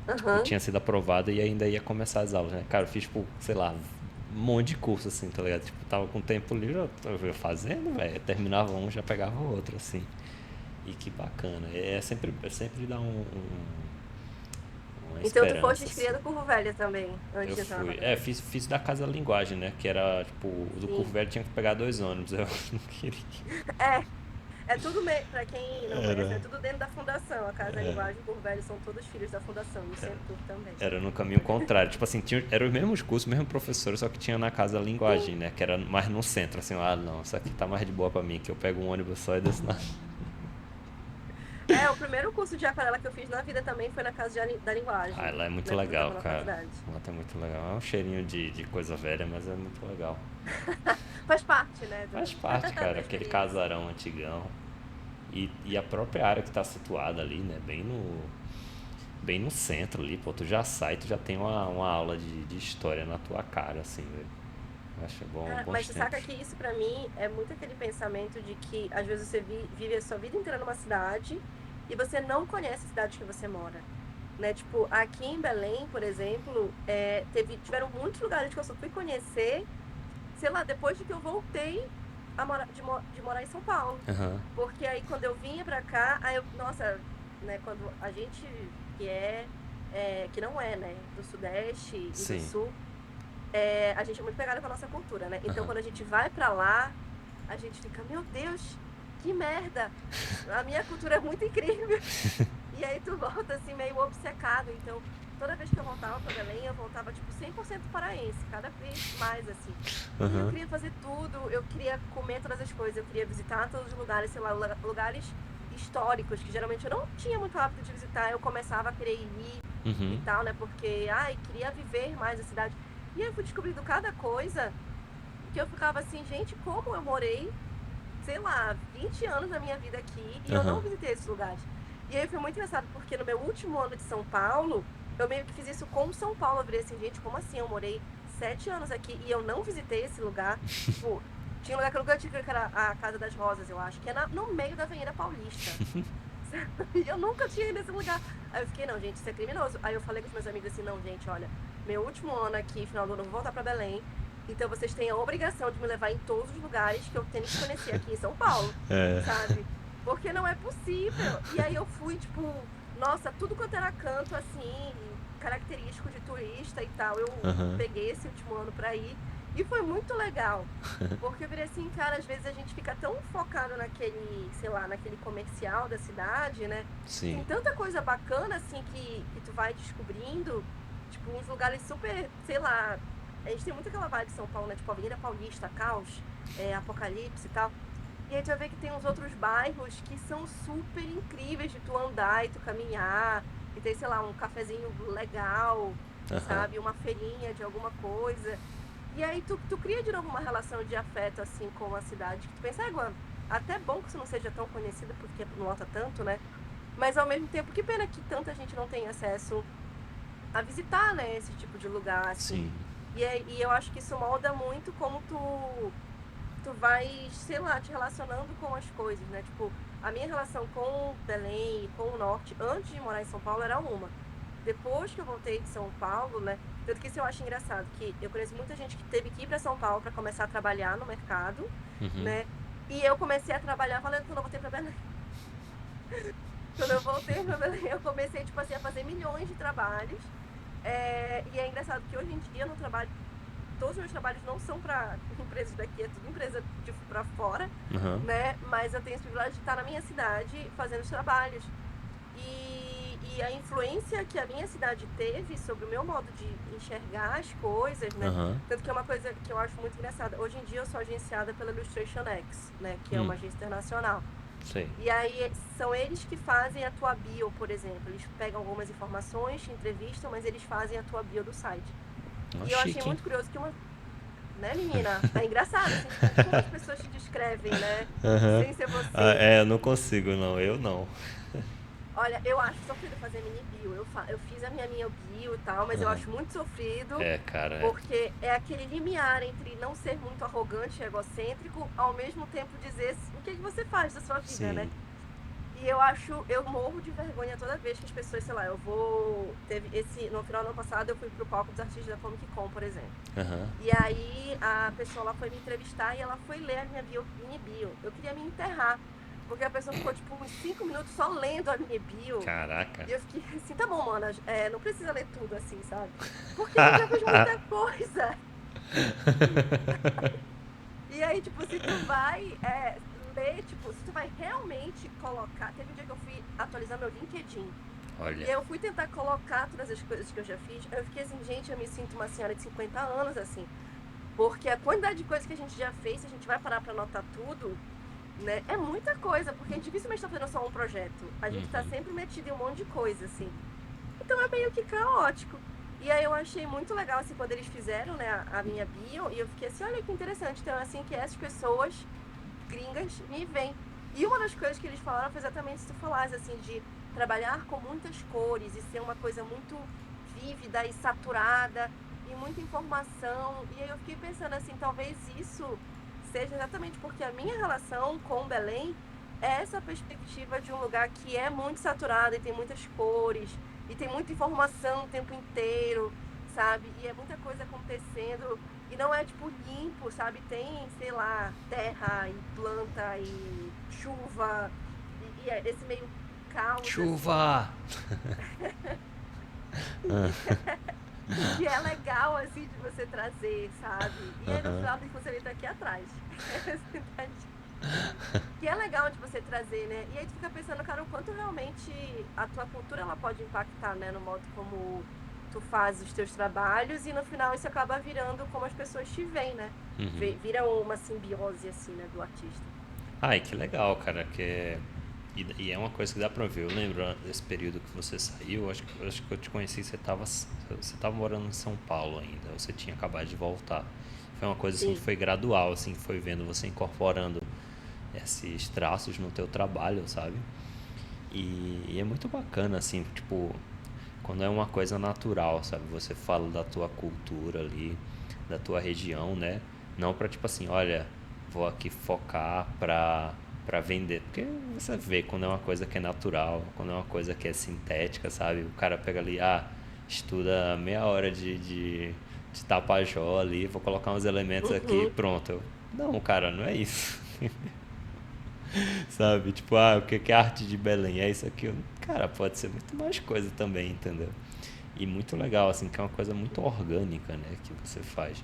tipo, aham. tinha sido aprovado e ainda ia começar as aulas, né? Cara, eu fiz, tipo, sei lá, um monte de curso, assim, tá ligado? Tipo, tava com tempo livre, eu ia fazendo, velho. Terminava um, já pegava o outro, assim. E que bacana. É sempre dá uma Então tu foste esperança, cria assim. do Curro Velho também, antes Eu de entrar na fui. faculdade. Fiz da Casa da Linguagem, né? Que era, tipo, o do Curvo Sim. Velho tinha que pegar 2 ônibus. Eu não queria. É, é tudo, pra quem não conhece, Era. é tudo dentro da fundação. A Casa da Linguagem e o Curro Velho são todos filhos da fundação, e o Centur também. Era no caminho contrário. Tipo assim, eram os mesmos cursos, mesmo professor, só que tinha na Casa da Sim. Linguagem, né? Que era mais no centro, assim, não, isso aqui tá mais de boa pra mim, que eu pego um ônibus só e desço na. O primeiro curso de aquarela que eu fiz na vida também foi na Casa da Ah, Linguagem, lá é muito na época que eu legal, tava na cara. faculdade. Lá tá muito legal. É um cheirinho de coisa velha, mas é muito legal. Faz parte, né, Faz parte, cara, da aquele experiência. casarão antigão. E a própria área que tá situada ali, né? Bem no centro ali, pô. Tu já sai, tu já tem uma aula de história na tua cara, assim, velho. Acho bom, Cara, mas bons você saca tempos. que isso pra mim é muito aquele pensamento de que às vezes você vive a sua vida inteira numa cidade e você não conhece a cidade que você mora, né? Tipo, aqui em Belém, por exemplo, tiveram muitos lugares que eu só fui conhecer, sei lá, depois de que eu voltei de morar em São Paulo. Aham. Porque aí quando eu vinha pra cá, nossa, né, quando a gente que que não é, né, do Sudeste e do Sim. Sul, a gente é muito pegada com a nossa cultura, né? Então, Aham. quando a gente vai pra lá, a gente fica, meu Deus, que merda! A minha cultura é muito incrível. E aí tu volta assim, meio obcecado. Então, toda vez que eu voltava pra Belém, eu voltava, tipo, 100% paraense, cada vez mais, assim. E aí eu Aham. queria fazer tudo, eu queria comer todas as coisas, eu queria visitar todos os lugares, sei lá, lugares históricos, que geralmente eu não tinha muito hábito de visitar, eu começava a querer ir e Uhum. tal, né? Porque, ai, queria viver mais a cidade. E aí eu fui descobrindo cada coisa que eu ficava assim, gente, como eu morei, sei lá, 20 anos da minha vida aqui e eu Aham. não visitei esses lugares. E aí foi muito engraçado, porque no meu último ano de São Paulo, eu meio que fiz isso com São Paulo. Eu virei assim, gente, como assim? Eu morei 7 anos aqui e eu não visitei esse lugar. Tipo, tinha um lugar que eu nunca tive, que era a Casa das Rosas, eu acho, que é no meio da Avenida Paulista. E eu nunca tinha ido nesse lugar. Aí eu fiquei, não, gente, isso é criminoso. Aí eu falei com os meus amigos assim, não, gente, olha, meu último ano aqui, final do ano, eu vou voltar pra Belém. Então vocês têm a obrigação de me levar em todos os lugares que eu tenho que conhecer aqui em São Paulo, sabe? Porque não é possível. E aí eu fui, tipo, nossa, tudo quanto era canto, assim, característico de turista e tal. Eu Aham. peguei esse último ano pra ir. E foi muito legal. Porque eu virei assim, cara, às vezes a gente fica tão focado naquele, sei lá, naquele comercial da cidade, né? E Sim. tem tanta coisa bacana, assim, que tu vai descobrindo, tipo, uns lugares super, sei lá, a gente tem muito aquela vibe de São Paulo, né? Tipo, Avenida Paulista, Caos, Apocalipse e tal. E aí tu vai ver que tem uns outros bairros que são super incríveis de tu andar e tu caminhar, e tem, sei lá, um cafezinho legal, Aham. sabe? Uma feirinha de alguma coisa. E aí tu cria de novo uma relação de afeto, assim, com a cidade, que tu pensa, até bom que isso não seja tão conhecida, porque não lota tanto, né? Mas ao mesmo tempo, que pena que tanta gente não tem acesso a visitar, né, esse tipo de lugar, assim. Sim. E eu acho que isso molda muito como tu vai, sei lá, te relacionando com as coisas, né? Tipo, a minha relação com Belém e com o Norte, antes de morar em São Paulo, era uma. Depois que eu voltei de São Paulo, né? Tanto que isso eu acho engraçado, que eu conheço muita gente que teve que ir para São Paulo para começar a trabalhar no mercado, Uhum. né? E eu comecei a trabalhar falando quando eu voltei para Belém. Quando eu voltei para Belém, eu comecei, tipo assim, a fazer milhões de trabalhos. E é engraçado que hoje em dia no trabalho, todos os meus trabalhos não são para empresas daqui, é tudo empresa de para fora, Uhum. né? Mas eu tenho esse privilégio de estar na minha cidade fazendo os trabalhos. E a influência que a minha cidade teve sobre o meu modo de enxergar as coisas, né? Uhum. Tanto que é uma coisa que eu acho muito engraçada. Hoje em dia eu sou agenciada pela Illustration X, né? Que é uma agência internacional. Sei. E aí são eles que fazem a tua bio, por exemplo. Eles pegam algumas informações, te entrevistam, mas eles fazem a tua bio do site. Ó, E eu achei chique, hein? muito curioso que uma. Né, menina? É engraçado, assim, tipo, como as pessoas te descrevem, né? Aham. Sem ser Ah, você. é, eu não consigo, não. Eu não. Olha, eu acho sofrido fazer mini bio. Eu fiz a minha bio e tal, mas eu Aham. acho muito sofrido, É, cara, é. porque é aquele limiar entre não ser muito arrogante e egocêntrico, ao mesmo tempo dizer o que você faz da sua vida, né? Sim. E eu morro de vergonha toda vez que as pessoas, sei lá, no final do ano passado eu fui pro palco dos artistas da Comic Con, por exemplo. Aham. E aí a pessoa lá foi me entrevistar e ela foi ler a minha mini bio. Eu queria me enterrar, porque a pessoa ficou tipo uns 5 minutos só lendo a minha bio. Caraca. E eu fiquei assim, tá bom, mana, não precisa ler tudo assim, sabe? Porque eu já fiz muita coisa. E aí, tipo, se tu vai ler, tipo, se tu vai realmente colocar. Teve um dia que eu fui atualizar meu LinkedIn. E Olha. eu fui tentar colocar todas as coisas que eu já fiz. Eu fiquei assim, gente, eu me sinto uma senhora de 50 anos, assim. Porque a quantidade de coisas que a gente já fez, se a gente vai parar pra anotar tudo, né? É muita coisa, porque a gente dificilmente tá fazendo só um projeto. A gente tá Uhum. sempre metido em um monte de coisa, assim. Então é meio que caótico. E aí eu achei muito legal, assim, quando eles fizeram, né, a minha bio, e eu fiquei assim, olha que interessante. Então, assim, que essas pessoas gringas me veem. E uma das coisas que eles falaram foi exatamente isso que tu falaste, assim, de trabalhar com muitas cores e ser uma coisa muito vívida e saturada e muita informação. E aí eu fiquei pensando assim, talvez isso seja exatamente porque a minha relação com Belém é essa perspectiva de um lugar que é muito saturado e tem muitas cores e tem muita informação o tempo inteiro, sabe? E é muita coisa acontecendo e não é tipo limpo, sabe? Tem, sei lá, terra e planta e chuva e é esse meio caos assim. Chuva! Que é legal, assim, de você trazer, sabe? E aí no Aham. final tem que você tá aqui atrás. Que é legal de você trazer, né? E aí tu fica pensando, cara, o quanto realmente a tua cultura ela pode impactar, né? No modo como tu faz os teus trabalhos e no final isso acaba virando como as pessoas te veem, né? Uhum. Vira uma simbiose, assim, né? Do artista. Ai, que legal, cara. E é uma coisa que dá pra ver. Eu lembro desse período que você saiu. Acho que eu te conheci. Você tava morando em São Paulo ainda. Você tinha acabado de voltar. Foi uma coisa assim que Sim. foi gradual, assim, foi vendo você incorporando esses traços no teu trabalho, sabe? E é muito bacana, assim, tipo, quando é uma coisa natural, sabe? Você fala da tua cultura ali, da tua região, né? Não pra tipo assim, olha, vou aqui focar pra vender. Porque você vê quando é uma coisa que é natural, quando é uma coisa que é sintética, sabe? O cara pega ali, estuda meia hora de Tapajós ali, vou colocar uns elementos aqui e Uhum. pronto. Não, cara, não é isso. Sabe? Tipo, o que é arte de Belém? É isso aqui. Cara, pode ser muito mais coisa também, entendeu? E muito legal, assim, que é uma coisa muito orgânica, né? Que você faz.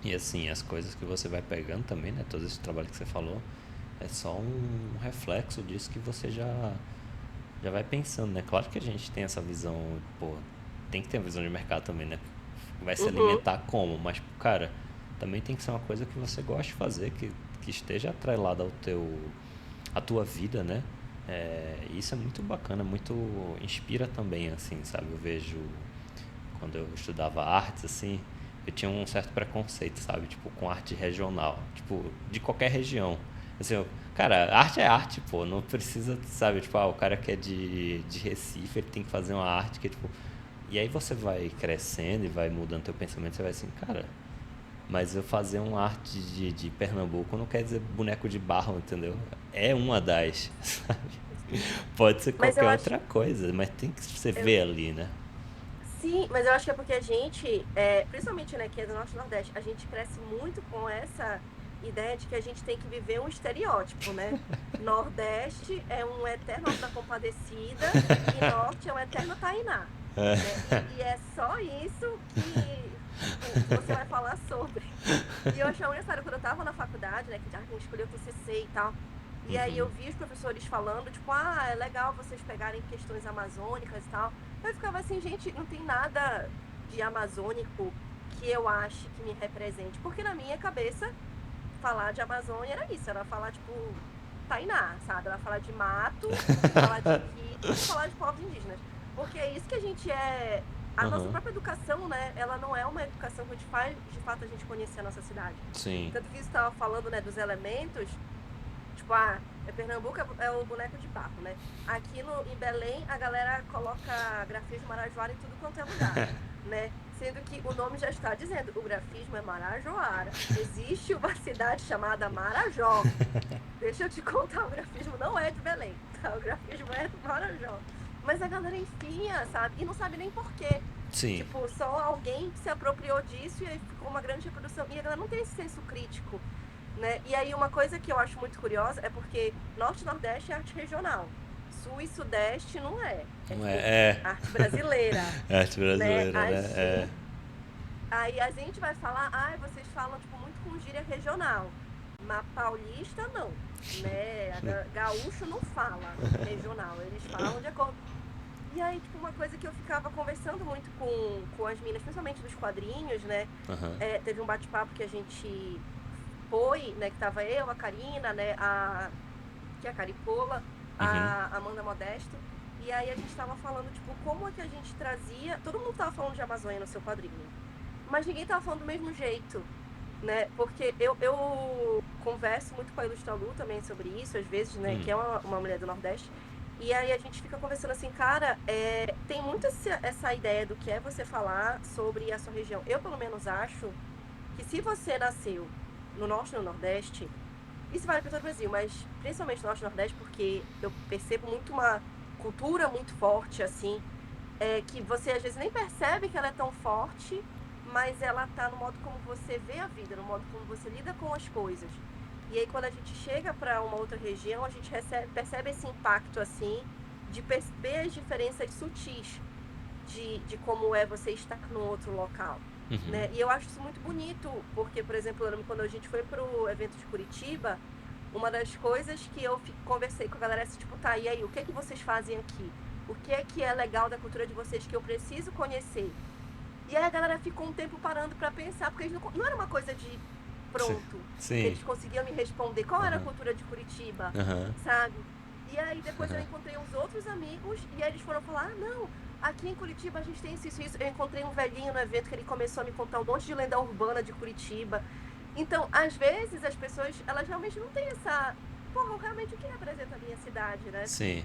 E assim, as coisas que você vai pegando também, né? Todo esse trabalho que você falou, é só um reflexo disso que você já vai pensando, né? Claro que a gente tem essa visão, pô, tem que ter uma visão de mercado também, né? Vai se Uhum. alimentar como? Mas, cara, também tem que ser uma coisa que você goste de fazer, que esteja atrelada à tua vida, né? Isso é muito bacana, muito inspira também, assim, sabe? Eu vejo quando eu estudava artes, assim, eu tinha um certo preconceito, sabe? Tipo, com arte regional, tipo, de qualquer região. Assim, cara, arte é arte, pô, não precisa, sabe? Tipo, o cara que é de Recife, ele tem que fazer uma arte que é, tipo, E aí você vai crescendo e vai mudando teu pensamento, você vai assim, cara, mas eu fazer uma arte de Pernambuco não quer dizer boneco de barro, entendeu? É uma das, sabe? Sim. Pode ser Mas eu qualquer acho, outra coisa, mas tem que você eu, ver ali, né? sim, mas eu acho que é porque a gente, principalmente, né, que é do Norte e Nordeste, a gente cresce muito com essa ideia de que a gente tem que viver um estereótipo, né? Nordeste é um eterno Auto da Compadecida e Norte é um eterno Tainá, né? E é só isso que, tipo, você vai falar sobre. E eu achava engraçado, quando eu tava na faculdade, né, que já a gente escolheu o TCC e tal, e aí eu vi os professores falando, tipo, é legal vocês pegarem questões amazônicas e tal. Eu ficava assim, gente, não tem nada de amazônico que eu ache que me represente. Porque na minha cabeça, falar de Amazônia era isso, era falar, tipo, Tainá, sabe? Era falar de mato, falar de rio, falar de povos indígenas. Porque é isso que a gente é. A nossa Aham. própria educação, né? Ela não é uma educação que a gente faz, de fato, a gente conhecer a nossa cidade. Sim. Tanto que você estava falando, né, dos elementos. Tipo, Pernambuco é o boneco de barro, né? Aqui em Belém, a galera coloca grafismo marajoara em tudo quanto é lugar, né? Sendo que o nome já está dizendo, o grafismo é marajoara. Existe uma cidade chamada Marajó. Deixa eu te contar, o grafismo não é de Belém, tá? O grafismo é do Marajó. Mas a galera enfia, sabe? E não sabe nem por quê. Sim. Tipo, só alguém se apropriou disso e aí ficou uma grande reprodução. E a galera não tem esse senso crítico, né? E aí uma coisa que eu acho muito curiosa é porque Norte e Nordeste é arte regional. Sul e Sudeste não é. É Não tipo é. arte brasileira, É arte né? brasileira, né? É. Aí a gente vai falar, vocês falam tipo muito com gíria regional. Mas paulista não, né? Gaúcho não fala regional, eles falam de acordo. E aí, tipo, uma coisa que eu ficava conversando muito com as meninas, principalmente dos quadrinhos, né? Aham. Teve um bate-papo que a gente foi, né? Que tava eu, a Karina, né? Que é a Caripola, Uhum. a Amanda Modesto. E aí a gente tava falando, tipo, como é que a gente trazia. Todo mundo tava falando de Amazônia no seu quadrinho. Mas ninguém tava falando do mesmo jeito, né? Porque eu converso muito com a Ilustralu também sobre isso, às vezes, né? Que é uma mulher do Nordeste. E aí a gente fica conversando assim, cara, tem muito essa ideia do que é você falar sobre a sua região. Eu, pelo menos, acho que se você nasceu no Norte e no Nordeste, isso vale para todo o Brasil, mas principalmente no Norte e Nordeste, porque eu percebo muito uma cultura muito forte, assim, que você às vezes nem percebe que ela é tão forte, mas ela tá no modo como você vê a vida, no modo como você lida com as coisas. E aí quando a gente chega para uma outra região, a gente percebe esse impacto assim de perceber as diferenças sutis de como é você estar num outro local, né? E eu acho isso muito bonito, porque, por exemplo, eu lembro quando a gente foi pro evento de Curitiba, uma das coisas que eu conversei com a galera é assim, tipo, tá, e aí, o que é que vocês fazem aqui? O que é legal da cultura de vocês que eu preciso conhecer? E aí a galera ficou um tempo parando para pensar, porque eles não era uma coisa de pronto, que Sim. eles conseguiam me responder qual era a Aham. cultura de Curitiba, Aham. sabe? E aí depois eu encontrei uns outros amigos e aí eles foram falar: não, aqui em Curitiba a gente tem isso, isso, isso. Eu encontrei um velhinho no evento que ele começou a me contar um monte de lenda urbana de Curitiba. Então, às vezes as pessoas, elas realmente não têm essa, porra, realmente o que representa a minha cidade, né? Sim.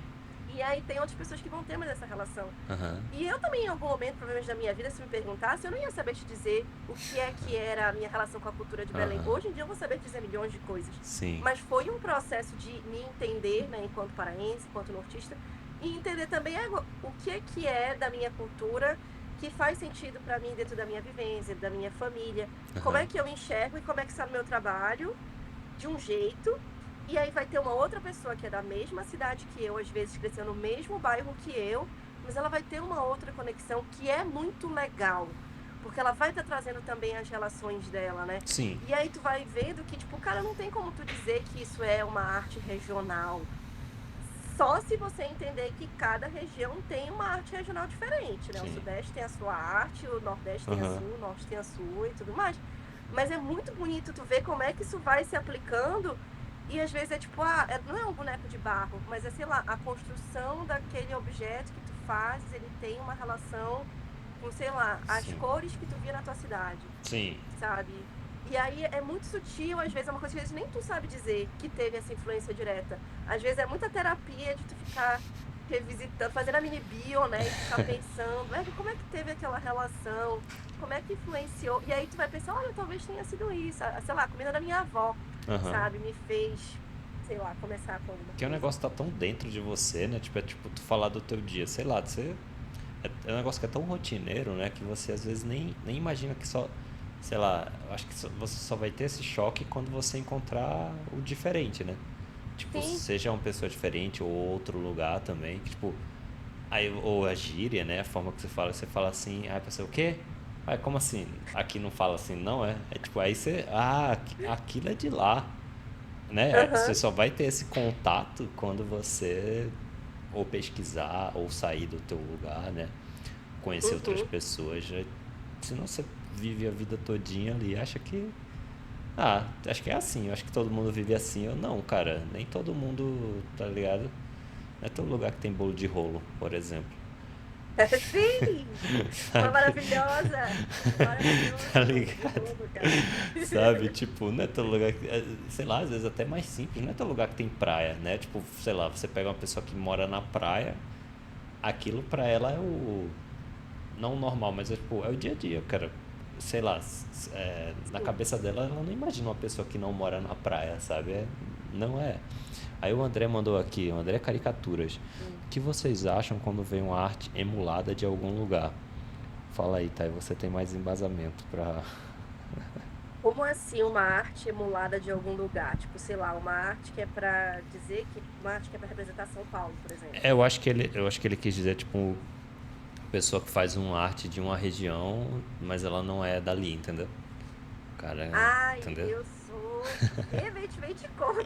E aí tem outras pessoas que vão ter mais essa relação. Aham. E eu também, em algum momento, provavelmente da minha vida, se me perguntasse, eu não ia saber te dizer o que é que era a minha relação com a cultura de Belém. Aham. Hoje em dia eu vou saber te dizer milhões de coisas. Sim. Mas foi um processo de me entender, né, enquanto paraense, enquanto nortista, e entender também o que é da minha cultura que faz sentido para mim dentro da minha vivência, da minha família. Como Aham. é que eu enxergo e como é que está no meu trabalho de um jeito. E aí vai ter uma outra pessoa que é da mesma cidade que eu, às vezes cresceu no mesmo bairro que eu, mas ela vai ter uma outra conexão que é muito legal, porque ela vai estar trazendo também as relações dela, né? Sim. E aí tu vai vendo que, tipo, cara, não tem como tu dizer que isso é uma arte regional. Só se você entender que cada região tem uma arte regional diferente, né? O Sim. Sudeste tem a sua arte, o Nordeste tem a Aham. sua, o Norte tem a sua e tudo mais. Mas é muito bonito tu ver como é que isso vai se aplicando. E às vezes é tipo, não é um boneco de barro, mas é, sei lá, a construção daquele objeto que tu fazes, ele tem uma relação com, sei lá, as Sim. cores que tu via na tua cidade, Sim. sabe? E aí é muito sutil, às vezes é uma coisa que às vezes nem tu sabe dizer que teve essa influência direta. Às vezes é muita terapia de tu ficar revisitando, fazendo a mini bio, né? E ficar pensando, como é que teve aquela relação? Como é que influenciou? E aí tu vai pensar, olha, talvez tenha sido isso. Sei lá, a comida da minha avó, Aham. sabe? Me fez, sei lá, começar com alguma Que o coisa. negócio tá tão dentro de você, né? Tipo, é tipo tu falar do teu dia, sei lá, você. É um negócio que é tão rotineiro, né? Que você às vezes nem imagina que só. Sei lá, eu acho que você só vai ter esse choque quando você encontrar o diferente, né? Tipo, Sim, seja uma pessoa diferente ou outro lugar também. Que, tipo, aí, ou a gíria, né? A forma que você fala assim, aí a pessoa, o quê? Aí, como assim? Aqui não fala assim, não é? É tipo, aí você, aquilo é de lá, né? Você aham, só vai ter esse contato quando você ou pesquisar ou sair do teu lugar, né? Conhecer outras uhum. pessoas. Senão você vive a vida todinha ali, acha que acho que é assim, eu acho que todo mundo vive assim. Eu não, cara, nem todo mundo, tá ligado? Não é todo lugar que tem bolo de rolo, por exemplo. Sim! Uma Sabe? maravilhosa! Maravilhoso Tá bolo de ligado? rolo, cara. Sabe? Tipo, não é todo lugar que. Sei lá, às vezes até mais simples, não é todo lugar que tem praia, né? Tipo, sei lá, você pega uma pessoa que mora na praia, aquilo pra ela é o. Não o normal, mas é, tipo, é o dia a dia, cara. Sei lá, na Sim. cabeça dela, ela não imagina uma pessoa que não mora na praia, sabe? Não é. Aí o André mandou aqui, o André Caricaturas. Hum. O que vocês acham quando vem uma arte emulada de algum lugar? Fala aí, Thay, você tem mais embasamento pra. Como assim uma arte emulada de algum lugar? Tipo, sei lá, uma arte que é pra dizer que uma arte que é pra representar São Paulo, por exemplo. Eu acho que ele quis dizer, tipo, pessoa que faz uma arte de uma região, mas ela não é dali, entendeu? Cara, Ai, entendeu? eu sou veementemente contra.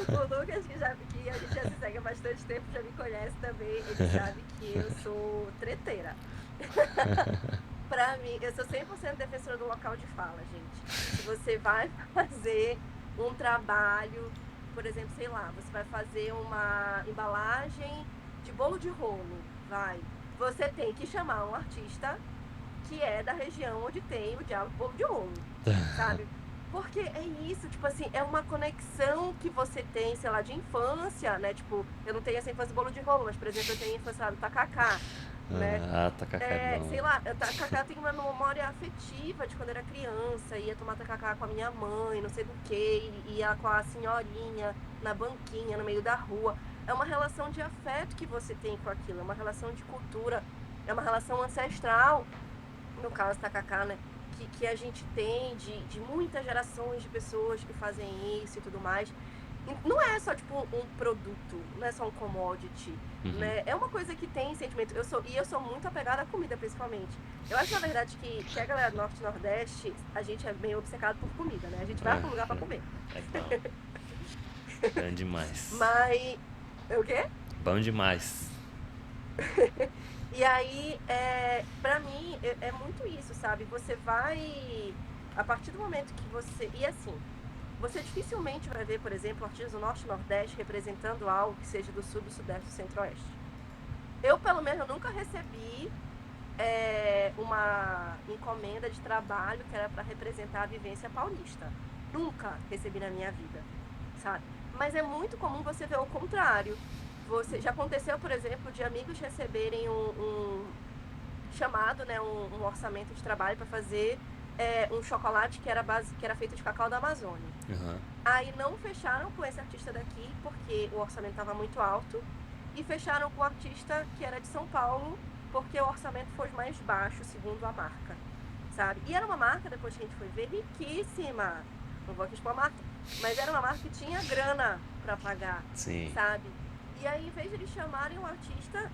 O Lucas, que a gente já se segue há bastante tempo, já me conhece também, ele sabe que eu sou treteira. Pra mim, eu sou 100% defensora do local de fala, gente. Se você vai fazer um trabalho, por exemplo, sei lá, você vai fazer uma embalagem de bolo de rolo, vai. Você tem que chamar um artista que é da região onde tem o diabo do bolo de rolo, sabe? Porque é isso, tipo assim, é uma conexão que você tem, sei lá, de infância, né? Tipo, eu não tenho essa infância do bolo de rolo, mas, por exemplo, eu tenho a infância lá do tacacá, né? Tacacá é bom. Sei lá, tacacá tem uma memória afetiva de quando eu era criança, ia tomar tacacá com a minha mãe, não sei do que, ia com a senhorinha na banquinha, no meio da rua. É uma relação de afeto que você tem com aquilo, é uma relação de cultura, é uma relação ancestral, no caso tacacá, né? Que a gente tem de muitas gerações de pessoas que fazem isso e tudo mais. Não é só, tipo, um produto, não é só um commodity, Uhum. né? É uma coisa que tem sentimento. Eu sou muito apegada à comida, principalmente. Eu acho, na verdade, que a galera do Norte e Nordeste, a gente é bem obcecado por comida, né? A gente vai para um lugar para comer. É bom. Bom demais. Mas... O quê? Bom demais. E aí, pra mim, é muito isso, sabe? Você vai... A partir do momento que você... E assim, você dificilmente vai ver, por exemplo, artistas do Norte e Nordeste representando algo que seja do Sul, do Sudeste, do Centro-Oeste. Eu, pelo menos, eu nunca recebi uma encomenda de trabalho que era para representar a vivência paulista. Nunca recebi na minha vida, sabe? Mas é muito comum você ver o contrário. Já aconteceu, por exemplo, de amigos receberem um chamado, né, um orçamento de trabalho para fazer um chocolate que era feito de cacau da Amazônia. Uhum. Aí não fecharam com esse artista daqui, porque o orçamento estava muito alto, e fecharam com o artista que era de São Paulo, porque o orçamento foi mais baixo, segundo a marca, sabe? E era uma marca, depois que a gente foi ver, riquíssima. Não vou aqui expor a marca, mas era uma marca que tinha grana para pagar, Sim. sabe? E aí, em vez de eles chamarem um artista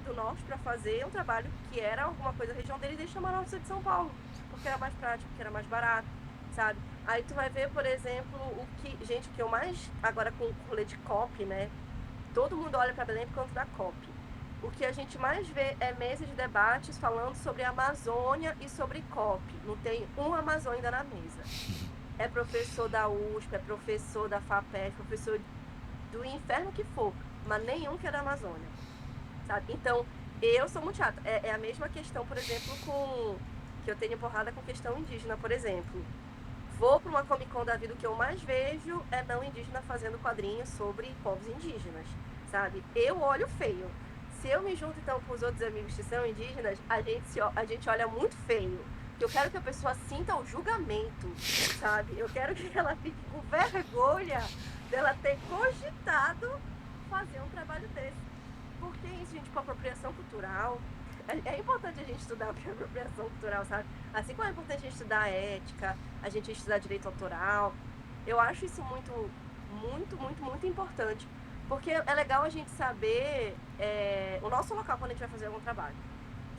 do norte para fazer um trabalho que era alguma coisa da região deles, eles chamaram o artista de São Paulo, porque era mais prático, porque era mais barato, sabe? Aí tu vai ver, por exemplo, gente, o que eu mais, agora com o rolê de COP, né? Todo mundo olha para Belém por conta da COP. O que a gente mais vê é mesas de debates falando sobre a Amazônia e sobre COP. Não tem um Amazônia ainda na mesa. É professor da USP, é professor da FAPESP, professor do inferno que for, mas nenhum que é da Amazônia, sabe? Então, eu sou muito chata. É a mesma questão, por exemplo, que eu tenho porrada com questão indígena, por exemplo. Vou para uma Comic Con da vida, o que eu mais vejo é não indígena fazendo quadrinhos sobre povos indígenas, sabe? Eu olho feio. Se eu me junto, então, com os outros amigos que são indígenas, a gente olha muito feio. Eu quero que a pessoa sinta o julgamento, sabe? Eu quero que ela fique com vergonha dela ter cogitado fazer um trabalho desse. Porque isso, gente, com apropriação cultural, é importante a gente estudar o que é apropriação cultural, sabe? Assim como é importante a gente estudar ética, a gente estudar direito autoral. Eu acho isso muito importante. Porque é legal a gente saber o nosso local quando a gente vai fazer algum trabalho,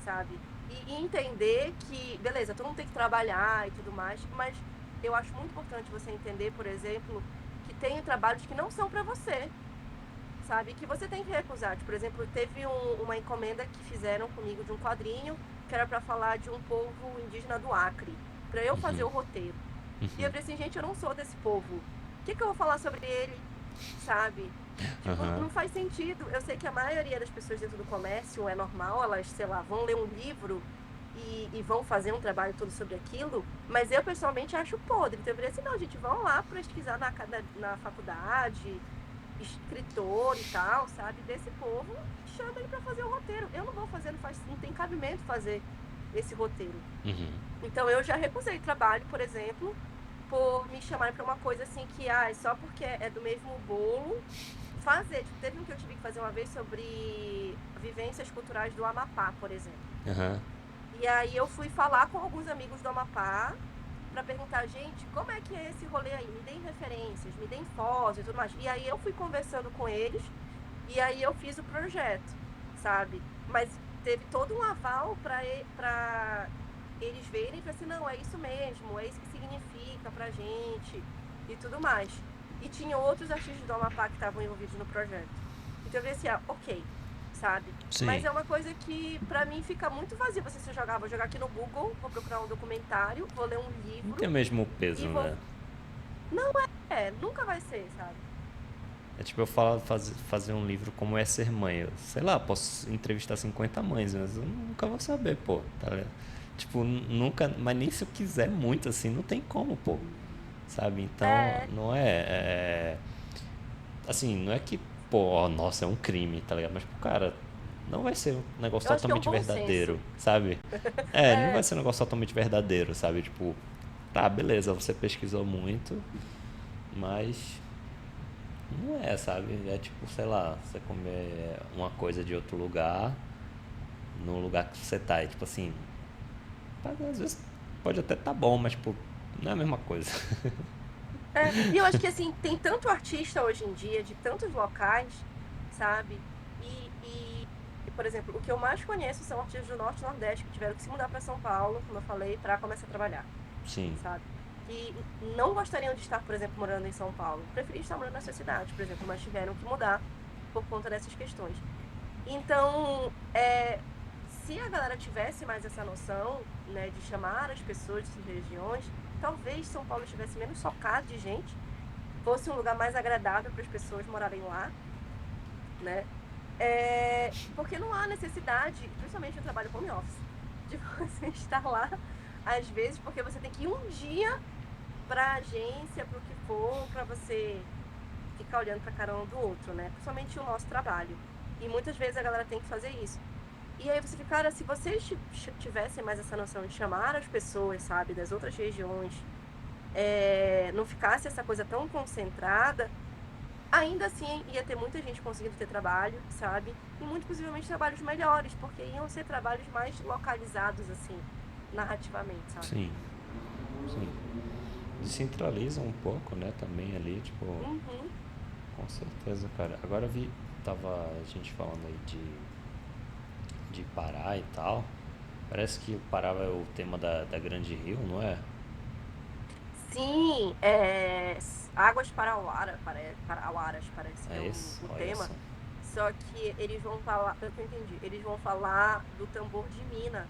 sabe? E entender que, beleza, todo mundo tem que trabalhar e tudo mais, mas eu acho muito importante você entender, por exemplo, que tem trabalhos que não são para você, sabe? Que você tem que recusar. Tipo, por exemplo, teve uma encomenda que fizeram comigo de um quadrinho que era para falar de um povo indígena do Acre, para eu fazer Uhum, o roteiro. E eu uhum, falei assim, gente, eu não sou desse povo. O que eu vou falar sobre ele, sabe? Tipo, aham, não faz sentido. Eu sei que a maioria das pessoas dentro do comércio é normal, elas, sei lá, vão ler um livro e vão fazer um trabalho todo sobre aquilo, mas eu pessoalmente acho podre. Então eu falei assim, não, gente, vão lá pesquisar na faculdade, escritor e tal, sabe, desse povo, chama ele para fazer o roteiro. Eu não vou fazer, não tem cabimento fazer esse roteiro. uhum, Então eu já recusei trabalho, por exemplo, por me chamarem para uma coisa assim que, só porque é do mesmo bolo, fazer. Tipo, teve um que eu tive que fazer uma vez sobre vivências culturais do Amapá, por exemplo. aham, E aí eu fui falar com alguns amigos do Amapá para perguntar, gente, como é que é esse rolê aí? Me deem referências, me deem fotos e tudo mais. E aí eu fui conversando com eles e aí eu fiz o projeto, sabe? Mas teve todo um aval para eles verem e falar assim, não, é isso mesmo, é isso que significa pra gente e tudo mais. E tinha outros artistas do Amapá que estavam envolvidos no projeto. Então eu falei assim, ok, sabe? Mas sim. é uma coisa que pra mim fica muito vazia. Você se jogar, vou jogar aqui no Google, vou procurar um documentário, vou ler um Não tem livro o mesmo e peso, vou. né? Não nunca vai ser, sabe? É tipo eu falar fazer um livro como é ser mãe. Eu, sei lá, posso entrevistar 50 mães, mas eu nunca vou saber, pô. Tá ligado? Tipo, nunca. Mas nem se eu quiser muito assim, não tem como, pô. Sabe? Então, É, não é. Assim, não é que, pô, ó, nossa, é um crime, tá ligado? Mas, pô, cara, não vai ser um negócio eu acho que é um totalmente bom senso. verdadeiro, sabe? É, não vai É, ser um negócio totalmente verdadeiro, sabe? Tipo, tá, beleza, você pesquisou muito, mas não é, sabe? É tipo, sei lá, você comer uma coisa de outro lugar, no lugar que você tá. E, tipo assim, às vezes pode até tá bom, mas, tipo, não é a mesma coisa. e eu acho que assim, tem tanto artista hoje em dia, de tantos locais, sabe? Por exemplo, o que eu mais conheço são artistas do Norte e Nordeste que tiveram que se mudar para São Paulo, como eu falei, para começar a trabalhar, Sim, sabe? Que não gostariam de estar, por exemplo, morando em São Paulo. Preferiam estar morando nessa cidade, por exemplo, mas tiveram que mudar por conta dessas questões. Então, se a galera tivesse mais essa noção, né, de chamar as pessoas dessas regiões, talvez São Paulo estivesse menos socado de gente, fosse um lugar mais agradável para as pessoas morarem lá, né? Porque não há necessidade, principalmente no trabalho home office, de você estar lá, às vezes, porque você tem que ir um dia para a agência, para o que for, para você ficar olhando para a cara um do outro, né? Principalmente o nosso trabalho. E muitas vezes a galera tem que fazer isso. E aí você fica, cara, se vocês tivessem mais essa noção de chamar as pessoas, sabe, das outras regiões, não ficasse essa coisa tão concentrada, ainda assim ia ter muita gente conseguindo ter trabalho, sabe? E muito possivelmente trabalhos melhores, porque iam ser trabalhos mais localizados, assim, narrativamente, sabe? sim, sim. Descentraliza um pouco, né, também ali, tipo, Uhum. com certeza, cara. Agora eu vi, tava a gente falando aí de Pará e tal. Parece que o Pará é o tema da Grande Rio, não é? Sim, Águas Parauaras parece que é É esse? o Olha tema. só. Só que eles vão falar, pelo que eu entendi, eles vão falar do tambor de Mina,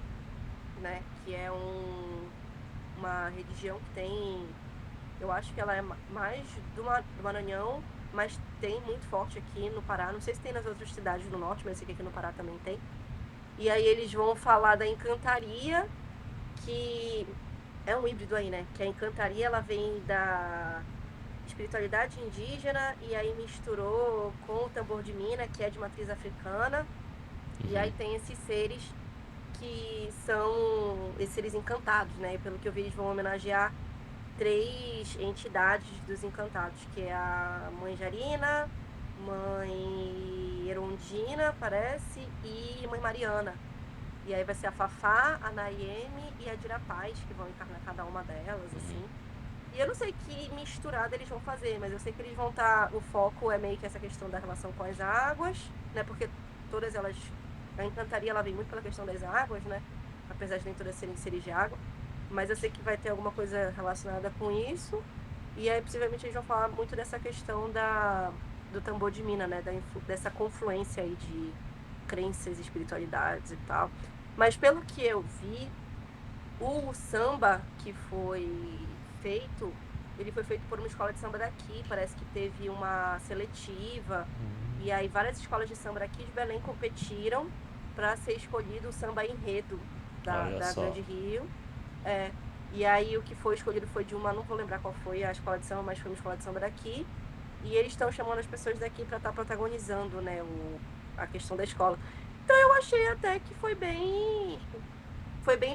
né? Que é uma religião que tem, eu acho que ela é mais do Maranhão, mas tem muito forte aqui no Pará. Não sei se tem nas outras cidades do norte, mas eu sei que aqui no Pará também tem. E aí eles vão falar da encantaria, que é um híbrido aí, né? Que a encantaria ela vem da espiritualidade indígena e aí misturou com o tambor de mina, que é de matriz africana. E aí tem esses seres que são esses seres encantados, né? E pelo que eu vi, eles vão homenagear 3 entidades dos encantados, que é a Mãe Jarina, Mãe Erundina, parece, e Mãe Mariana. E aí vai ser a Fafá, a Nayeme e a Dirapaz, que vão encarnar cada uma delas, assim. E eu não sei que misturada eles vão fazer, mas eu sei que eles vão estar... O foco é meio que essa questão da relação com as águas, né? Porque todas elas... A encantaria, ela vem muito pela questão das águas, né? Apesar de nem todas serem seres de água. Mas eu sei que vai ter alguma coisa relacionada com isso. E aí, possivelmente, eles vão falar muito dessa questão do tambor de mina, né? Dessa confluência aí de crenças, espiritualidades e tal. Mas pelo que eu vi, o samba que foi feito, ele foi feito por uma escola de samba daqui. Parece que teve uma seletiva. E aí várias escolas de samba daqui de Belém competiram para ser escolhido o samba enredo Olha da só. Grande Rio. E aí o que foi escolhido foi de uma, não vou lembrar qual foi a escola de samba, mas foi uma escola de samba daqui. E eles estão chamando as pessoas daqui para estar protagonizando, né, a questão da escola. Então eu achei até que foi bem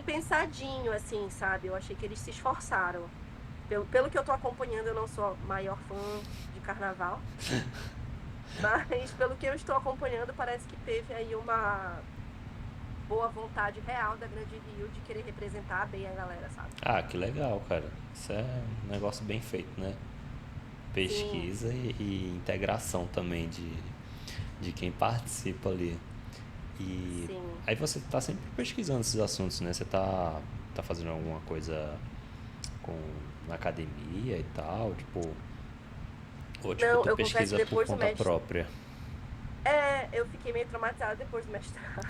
pensadinho, assim, sabe? Eu achei que eles se esforçaram. Pelo que eu tô acompanhando, eu não sou a maior fã de carnaval. Mas pelo que eu estou acompanhando, parece que teve aí uma boa vontade real da Grande Rio de querer representar bem a galera, sabe? Ah, que legal, cara. Isso é um negócio bem feito, né? Sim, Pesquisa e integração também de quem participa ali. E sim. aí você tá sempre pesquisando esses assuntos, né? Você tá fazendo alguma coisa com na academia e tal, tipo, ou tipo, Não, tu eu confesso que pesquisa por depois do conta mestrado. própria. Eu fiquei meio traumatizada depois do mestrado.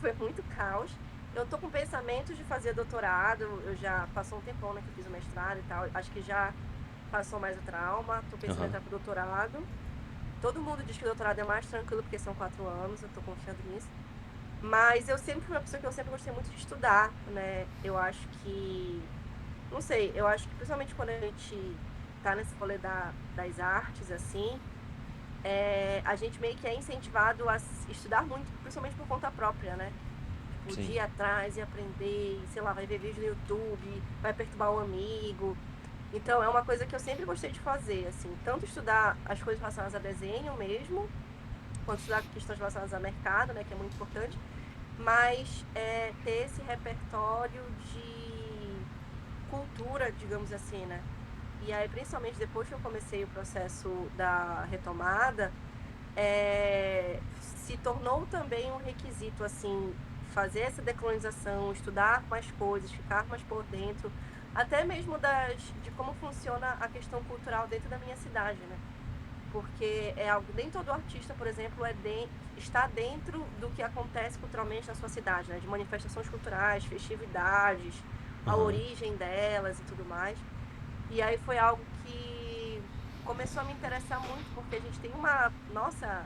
Foi muito caos. Eu tô com pensamentos de fazer doutorado. Eu já passou um tempão, né, que eu fiz o mestrado e tal. Acho que já passou mais o trauma. Tô pensando em Aham. entrar pro doutorado. Todo mundo diz que o doutorado é mais tranquilo porque são 4 anos. Eu tô confiando nisso. Mas eu sempre fui uma pessoa que eu sempre gostei muito de estudar, né? Eu acho que, não sei, eu acho que principalmente quando a gente tá nesse rolê das artes, assim, a gente meio que é incentivado a estudar muito, principalmente por conta própria, né? Tipo, de Sim. ir atrás e aprender, e, sei lá, vai ver vídeo no YouTube, vai perturbar um amigo. Então, é uma coisa que eu sempre gostei de fazer, assim, tanto estudar as coisas relacionadas a desenho mesmo, quanto estudar questões relacionadas a mercado, né, que é muito importante, mas ter esse repertório de cultura, digamos assim, né? E aí, principalmente depois que eu comecei o processo da retomada, se tornou também um requisito, assim, fazer essa decolonização, estudar mais coisas, ficar mais por dentro, até mesmo de como funciona a questão cultural dentro da minha cidade, né? Porque é algo, nem todo artista, por exemplo, está dentro do que acontece culturalmente na sua cidade, né? De manifestações culturais, festividades, a Aham. origem delas e tudo mais. E aí foi algo que começou a me interessar muito, porque a gente tem nossa,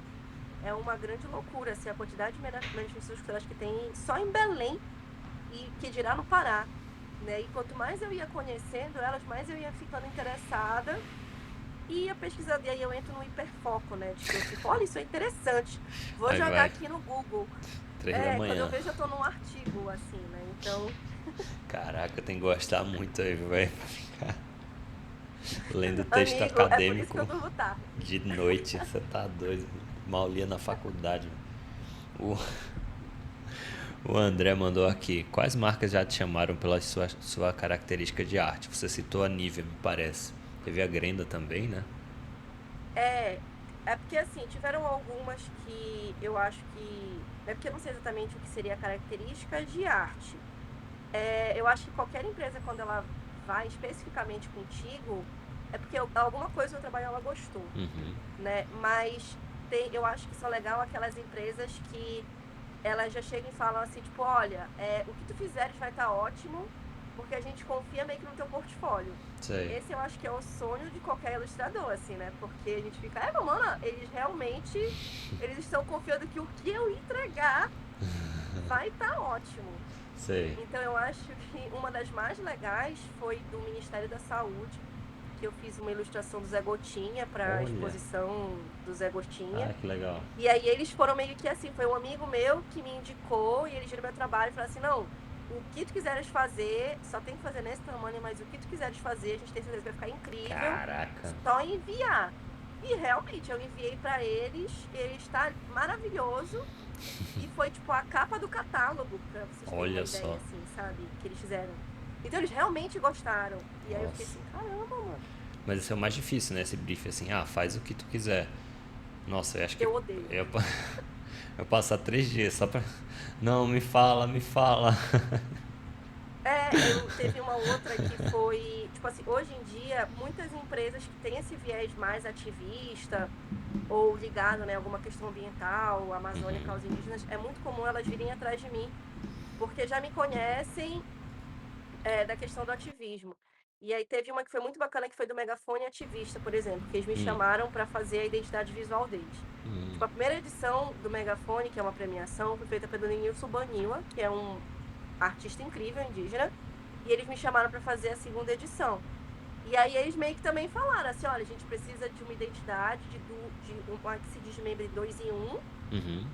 é uma grande loucura, assim, a quantidade de manifestações culturais que tem só em Belém e que dirá no Pará, né? E quanto mais eu ia conhecendo elas, mais eu ia ficando interessada e ia pesquisando. E aí eu entro no hiperfoco, né? De que eu fico, olha, isso é interessante, vou Aí jogar vai, aqui no Google. 3 da Quando eu manhã. vejo, eu tô num artigo, assim, né? Então, Caraca, tem que gostar muito aí, velho, pra ficar lendo texto amigo, é por isso que eu acadêmico durmo tarde. de noite. Você tá doido. Mal lia na faculdade. O, o André mandou aqui. Quais marcas já te chamaram pela sua característica de arte? Você citou a Nivea, me parece. Teve a Grenda também, né? É, é porque assim, tiveram algumas que eu acho que. É porque eu não sei exatamente o que seria características de arte. Eu acho que qualquer empresa, quando ela vai especificamente contigo, é porque alguma coisa do teu trabalho ela gostou, né? Mas eu acho que são legal aquelas empresas que elas já chegam e falam assim, tipo, olha, o que tu fizeres vai estar ótimo, porque a gente confia meio que no teu portfólio. Sei. Esse eu acho que é o sonho de qualquer ilustrador, assim, né? Porque a gente fica, mano, eles realmente, eles estão confiando que o que eu entregar vai estar ótimo. Sei. Então eu acho que uma das mais legais foi do Ministério da Saúde, que eu fiz uma ilustração do Zé Gotinha para a Olha. exposição do Zé Gotinha. Ah, que legal. E aí eles foram meio que assim, foi um amigo meu que me indicou e eles viram meu trabalho e falaram assim, não, o que tu quiseres fazer, só tem que fazer nesse tamanho, mas o que tu quiseres fazer, a gente tem certeza que vai ficar incrível, Caraca. só enviar. E realmente, eu enviei para eles, ele está maravilhoso, e foi tipo a capa do catálogo, pra vocês terem uma Olha ideia, só. assim, sabe, que eles fizeram. Então eles realmente gostaram. E aí eu fiquei Nossa. assim, caramba, mano, Mas esse é o mais difícil, né? Esse brief assim, faz o que tu quiser. Nossa, eu acho que eu odeio. eu, eu passar 3 dias só pra. Não, me fala, me fala. Eu teve uma outra que foi, tipo assim, hoje em dia, muitas empresas que têm esse viés mais ativista ou ligado, né, a alguma questão ambiental, Amazônia, Uhum. causas indígenas, é muito comum elas virem atrás de mim, porque já me conhecem, da questão do ativismo. E aí teve uma que foi muito bacana, que foi do Megafone Ativista, por exemplo, que eles me Hum, chamaram para fazer a identidade visual deles. hum. Tipo, a primeira edição do Megafone, que é uma premiação, foi feita pelo Nilson Baniwa, que é um artista incrível indígena, e eles me chamaram para fazer a segunda edição. E aí eles meio que também falaram assim, olha, a gente precisa de uma identidade, de uma que se desmembre 2 em 1, Uhum.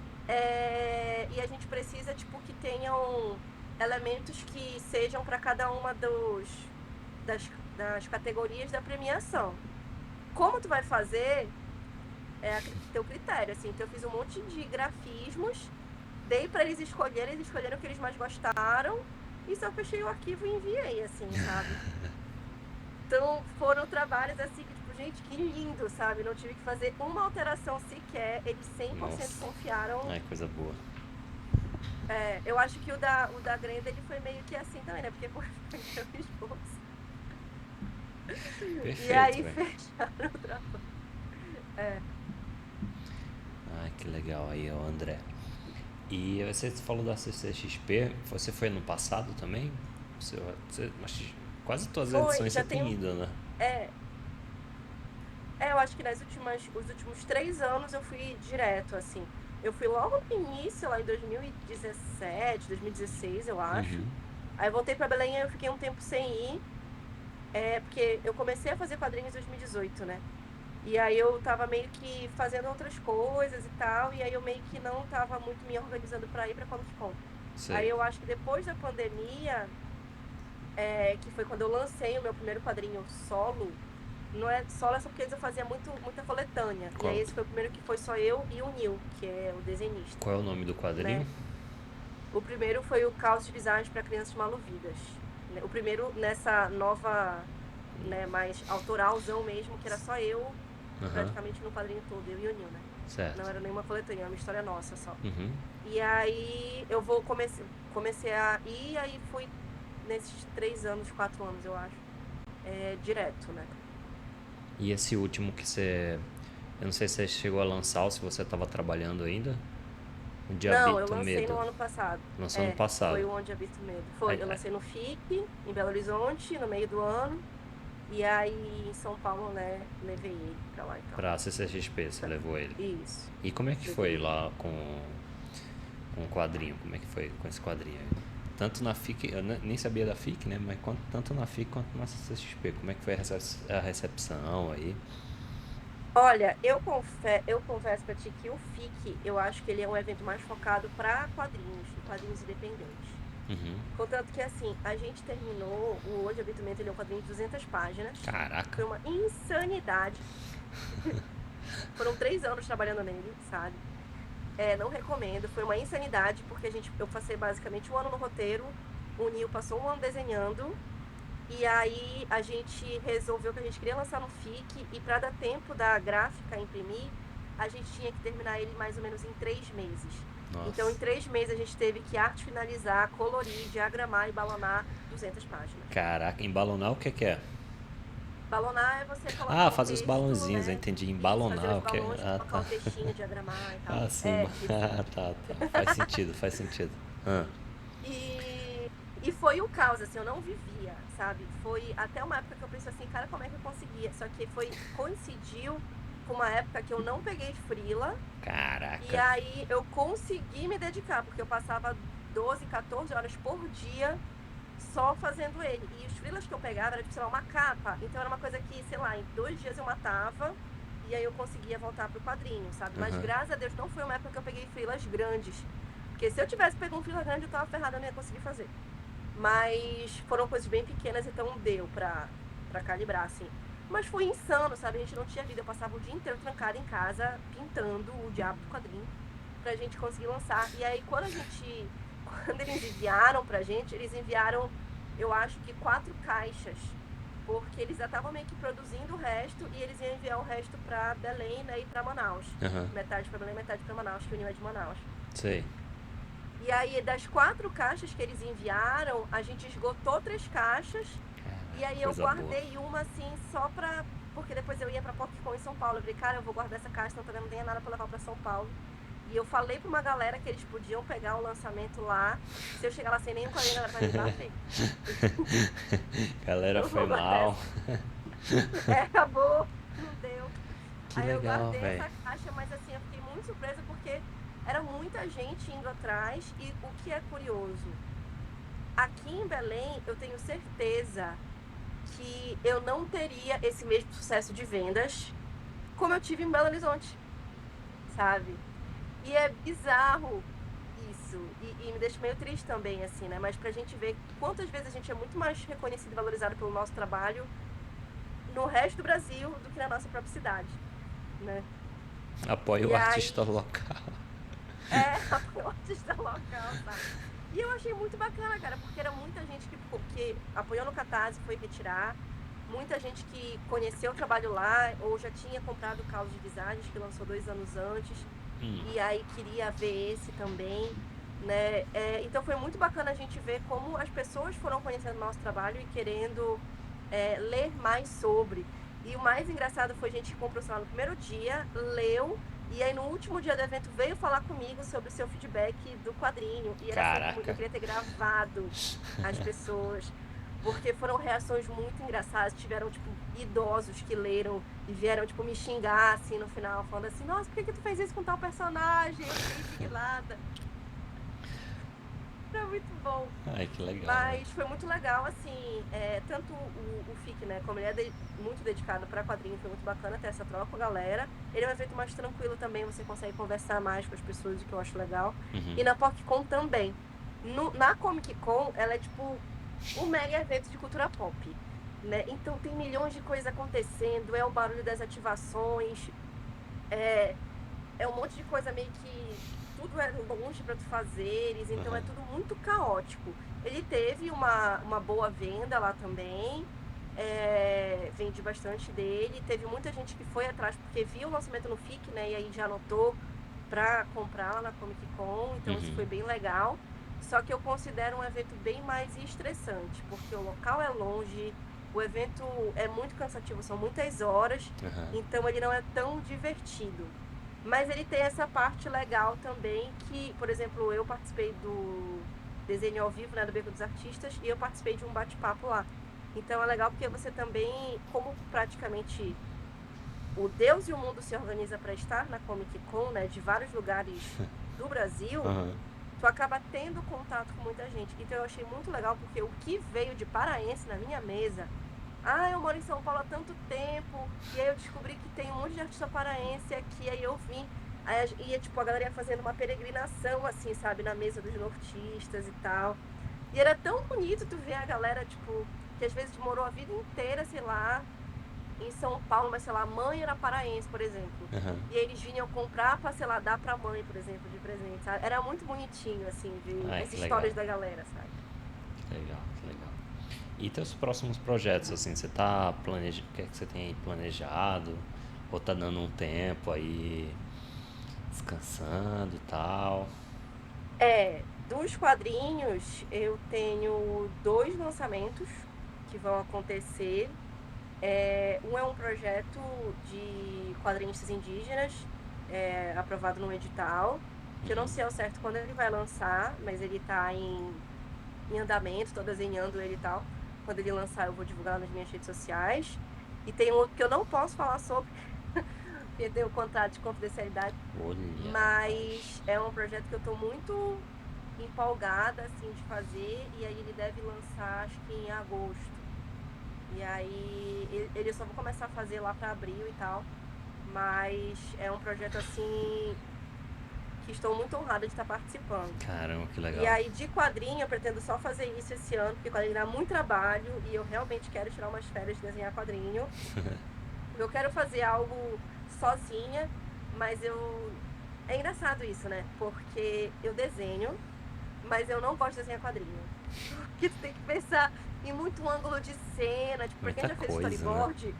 e a gente precisa, tipo, que tenham elementos que sejam para cada uma das, das categorias da premiação. Como tu vai fazer, teu critério, assim. Então eu fiz um monte de grafismos, dei para eles escolherem, eles escolheram o que eles mais gostaram, e só fechei o arquivo e enviei, assim, sabe? Então foram trabalhos assim que, tipo, gente, que lindo, sabe? Não tive que fazer uma alteração sequer, eles 100% Nossa. confiaram. Ai, coisa boa. Eu acho que o da Grenda, ele foi meio que assim também, né? Porque foi meu esposo. E Perfeito, aí velho. fecharam o trabalho. É. Ai, que legal aí, ó, André. E você falou da CCXP, você foi no passado também? Acho que quase todas as Foi, edições você já tem tenho. ido, né? É, eu acho que os últimos 3 anos eu fui direto, assim. Eu fui logo no início, lá em 2017, 2016, eu acho. Uhum. Aí eu voltei pra Belém e eu fiquei um tempo sem ir. Porque eu comecei a fazer quadrinhos em 2018, né? E aí eu tava meio que fazendo outras coisas e tal, e aí eu meio que não tava muito me organizando pra ir pra Comic Con. Aí Sei. eu acho que depois da pandemia, que foi quando eu lancei o meu primeiro quadrinho solo, não é solo, é só porque antes eu fazia muita coletânea. E aí Qual, esse foi o primeiro que foi só eu e o Nil, que é o desenhista, qual é o nome do quadrinho? né? O primeiro foi o Caos de Design para Crianças Maluvidas, né? O primeiro nessa nova, né, mais autoralzão mesmo, que era só eu, Aham. praticamente no quadrinho todo, eu e o Nil, né? Não Certo. era nenhuma coletânea, era uma história nossa só. Uhum. E aí comecei a ir, aí fui nesses 3 anos, 4 anos, eu acho, direto, né? E esse último que você. Eu não sei se você chegou a lançar ou se você estava trabalhando ainda. O Não, eu Diabito lancei Medo. no ano passado. Lançou ano passado. Foi o Onde Habita o Medo. Foi, Aí- eu aí- lancei no FIC, em Belo Horizonte, no meio do ano. E aí, em São Paulo, né, levei ele pra lá e tal. Pra CCXP, você levou ele. Isso, E como é que levei foi ele. lá com o quadrinho? Como é que foi com esse quadrinho aí? Tanto na FIC, eu nem sabia da FIC, né? Mas tanto na FIC quanto na CCXP. Como é que foi a recepção aí? Olha, eu confesso pra ti que o FIC, eu acho que ele é um evento mais focado para quadrinhos, e quadrinhos independentes. Uhum. Contanto que, assim, a gente terminou, o Hoje Habito o Medo, ele é um quadrinho de 200 páginas. Caraca. Foi uma insanidade. Foram 3 anos trabalhando nele, sabe? Não recomendo, foi uma insanidade, porque eu passei basicamente um ano no roteiro, o Nil passou um ano desenhando, e aí a gente resolveu que a gente queria lançar no FIC, e para dar tempo da gráfica imprimir, a gente tinha que terminar ele mais ou menos em 3 meses. Então, em Nossa. 3 meses, a gente teve que arte finalizar, colorir, diagramar e balonar 200 páginas. Caraca, embalonar o que é? Balonar é você colocar Ah, o fazer os texto, balãozinhos, eu né? entendi. Isso, fazer Embalonar os o que é? balões, Ah, colocar tá. o textinho, diagramar e tal. Ah, sim. Isso. Ah, tá, tá. Faz sentido, faz sentido. Ah, E foi um caos, assim, eu não vivia, sabe? Foi até uma época que eu pensei assim, cara, como é que eu conseguia? Só que coincidiu com uma época que eu não peguei freela, e caraca. aí eu consegui me dedicar, porque eu passava 12, 14 horas por dia só fazendo ele. E os freelas que eu pegava era, tipo, sei lá, uma capa. Então era uma coisa que, sei lá, em 2 dias eu matava e aí eu conseguia voltar pro quadrinho, sabe? Mas Aham. graças a Deus não foi uma época que eu peguei freelas grandes. Porque se eu tivesse pego um freela grande, eu tava ferrada, eu não ia conseguir fazer. Mas foram coisas bem pequenas, então deu pra calibrar, assim. Mas foi insano, sabe? A gente não tinha vida. Eu passava o dia inteiro trancada em casa, pintando o diabo do quadrinho, pra gente conseguir lançar. E aí, quando eles enviaram pra gente, eles enviaram, eu acho que 4 caixas. Porque eles já estavam meio que produzindo o resto e eles iam enviar o resto pra Belém, né, e pra Manaus. Aham. Metade pra Belém, metade pra Manaus, que o Ninho é de Manaus. Sei. E aí, das 4 caixas que eles enviaram, a gente esgotou 3 caixas. E aí eu Coisa boa. guardei uma, assim, só pra... Porque depois eu ia pra PocCon em São Paulo. Eu falei, cara, eu vou guardar essa caixa, senão também não tenho nada pra levar pra São Paulo. E eu falei pra uma galera que eles podiam pegar o lançamento lá. Se eu chegar lá sem nenhum quadrinho, a galera vai me bater. Galera, Eu foi vou guardar mal. essa. Acabou, não deu. Que Aí eu legal, guardei velho. essa caixa, mas assim, eu fiquei muito surpresa porque era muita gente indo atrás. E o que é curioso, aqui em Belém, eu tenho certeza que eu não teria esse mesmo sucesso de vendas como eu tive em Belo Horizonte, sabe? E é bizarro isso. E me deixa meio triste também, assim, né? Mas pra gente ver quantas vezes a gente é muito mais reconhecido e valorizado pelo nosso trabalho no resto do Brasil do que na nossa própria cidade, né? Apoia o E artista aí, local. apoio o artista local, sabe? E eu achei muito bacana, cara, porque era muita gente que apoiou no Catarse, foi retirar. Muita gente que conheceu o trabalho lá ou já tinha comprado o Caos de Visagens, que lançou 2 anos antes, e aí queria ver esse também, né? Então foi muito bacana a gente ver como as pessoas foram conhecendo o nosso trabalho e querendo ler mais sobre. E o mais engraçado foi gente que comprou, sei lá, no primeiro dia, leu, e aí no último dia do evento veio falar comigo sobre o seu feedback do quadrinho. E era sempre muito, eu Caraca. queria ter gravado as pessoas, porque foram reações muito engraçadas. Tiveram, tipo, idosos que leram e vieram, tipo, me xingar, assim, no final, falando assim, nossa, por que tu fez isso com tal personagem? Eu fiquei indignada. Era muito bom. Ai, que legal, velho. Mas foi muito legal, assim, tanto o FIC, né, como ele é muito dedicado para quadrinho, foi muito bacana ter essa troca com a galera. Ele é um evento mais tranquilo também, você consegue conversar mais com as pessoas, o que eu acho legal. E na PocCon também. Na Comic Con, ela é tipo um mega evento de cultura pop, né? Então tem milhões de coisas acontecendo, é o barulho das ativações, é, é um monte de coisa meio que tudo é longe para tu fazeres, então é tudo muito caótico. Ele teve uma boa venda lá também, vendi bastante dele. Teve muita gente que foi atrás porque viu o lançamento no FIC, né? E aí já anotou para comprar lá na Comic Con, então isso foi bem legal. Só que eu considero um evento bem mais estressante, porque o local é longe, o evento é muito cansativo, são muitas horas, então ele não é tão divertido. Mas ele tem essa parte legal também que, por exemplo, eu participei do desenho ao vivo, né, do Beco dos Artistas, e eu participei de um bate-papo lá. Então é legal porque você também, como praticamente o Deus e o mundo se organiza para estar na Comic Con, né, de vários lugares do Brasil, tu acaba tendo contato com muita gente. Então eu achei muito legal porque o que veio de paraense na minha mesa, eu moro em São Paulo há tanto tempo, e aí eu descobri que tem um monte de artista paraense aqui, aí eu vim, aí ia, tipo, a galera ia fazendo uma peregrinação, assim, sabe, na mesa dos nortistas e tal. E era tão bonito tu ver a galera, tipo, que às vezes morou a vida inteira, sei lá, em São Paulo, mas sei lá, a mãe era paraense, por exemplo. E aí eles vinham comprar pra, sei lá, dar pra mãe, por exemplo, de presente, sabe? Era muito bonitinho, assim, ver Ai, as que legal. histórias da galera, sabe? Que legal, que legal. E teus próximos projetos, assim, você tá planejando, o que é que você tem aí planejado? Ou tá dando um tempo aí descansando e tal? Dos quadrinhos, eu tenho 2 lançamentos que vão acontecer. Um é um projeto de quadrinistas indígenas, aprovado no edital, que eu não sei ao certo quando ele vai lançar, mas ele está em andamento, estou desenhando ele e tal. Quando ele lançar, eu vou divulgar nas minhas redes sociais. E tem um outro que eu não posso falar sobre, porque tem um contrato de confidencialidade, Olha, rapaz. mas é um projeto que eu estou muito empolgada, assim, de fazer, e aí ele deve lançar, acho que em agosto. E aí ele só vou começar a fazer lá para abril e tal, mas é um projeto, assim, que estou muito honrada de estar participando. Caramba, que E legal. aí, de quadrinho, eu pretendo só fazer isso esse ano, porque quadrinho dá muito trabalho e eu realmente quero tirar umas férias de desenhar quadrinho. Eu quero fazer algo sozinha, mas eu. É engraçado isso, né? Porque eu desenho, mas eu não gosto de desenhar quadrinho. Porque tu tem que pensar em muito ângulo de cena. Tipo, pra quem Muita já fez coisa, né? storyboard,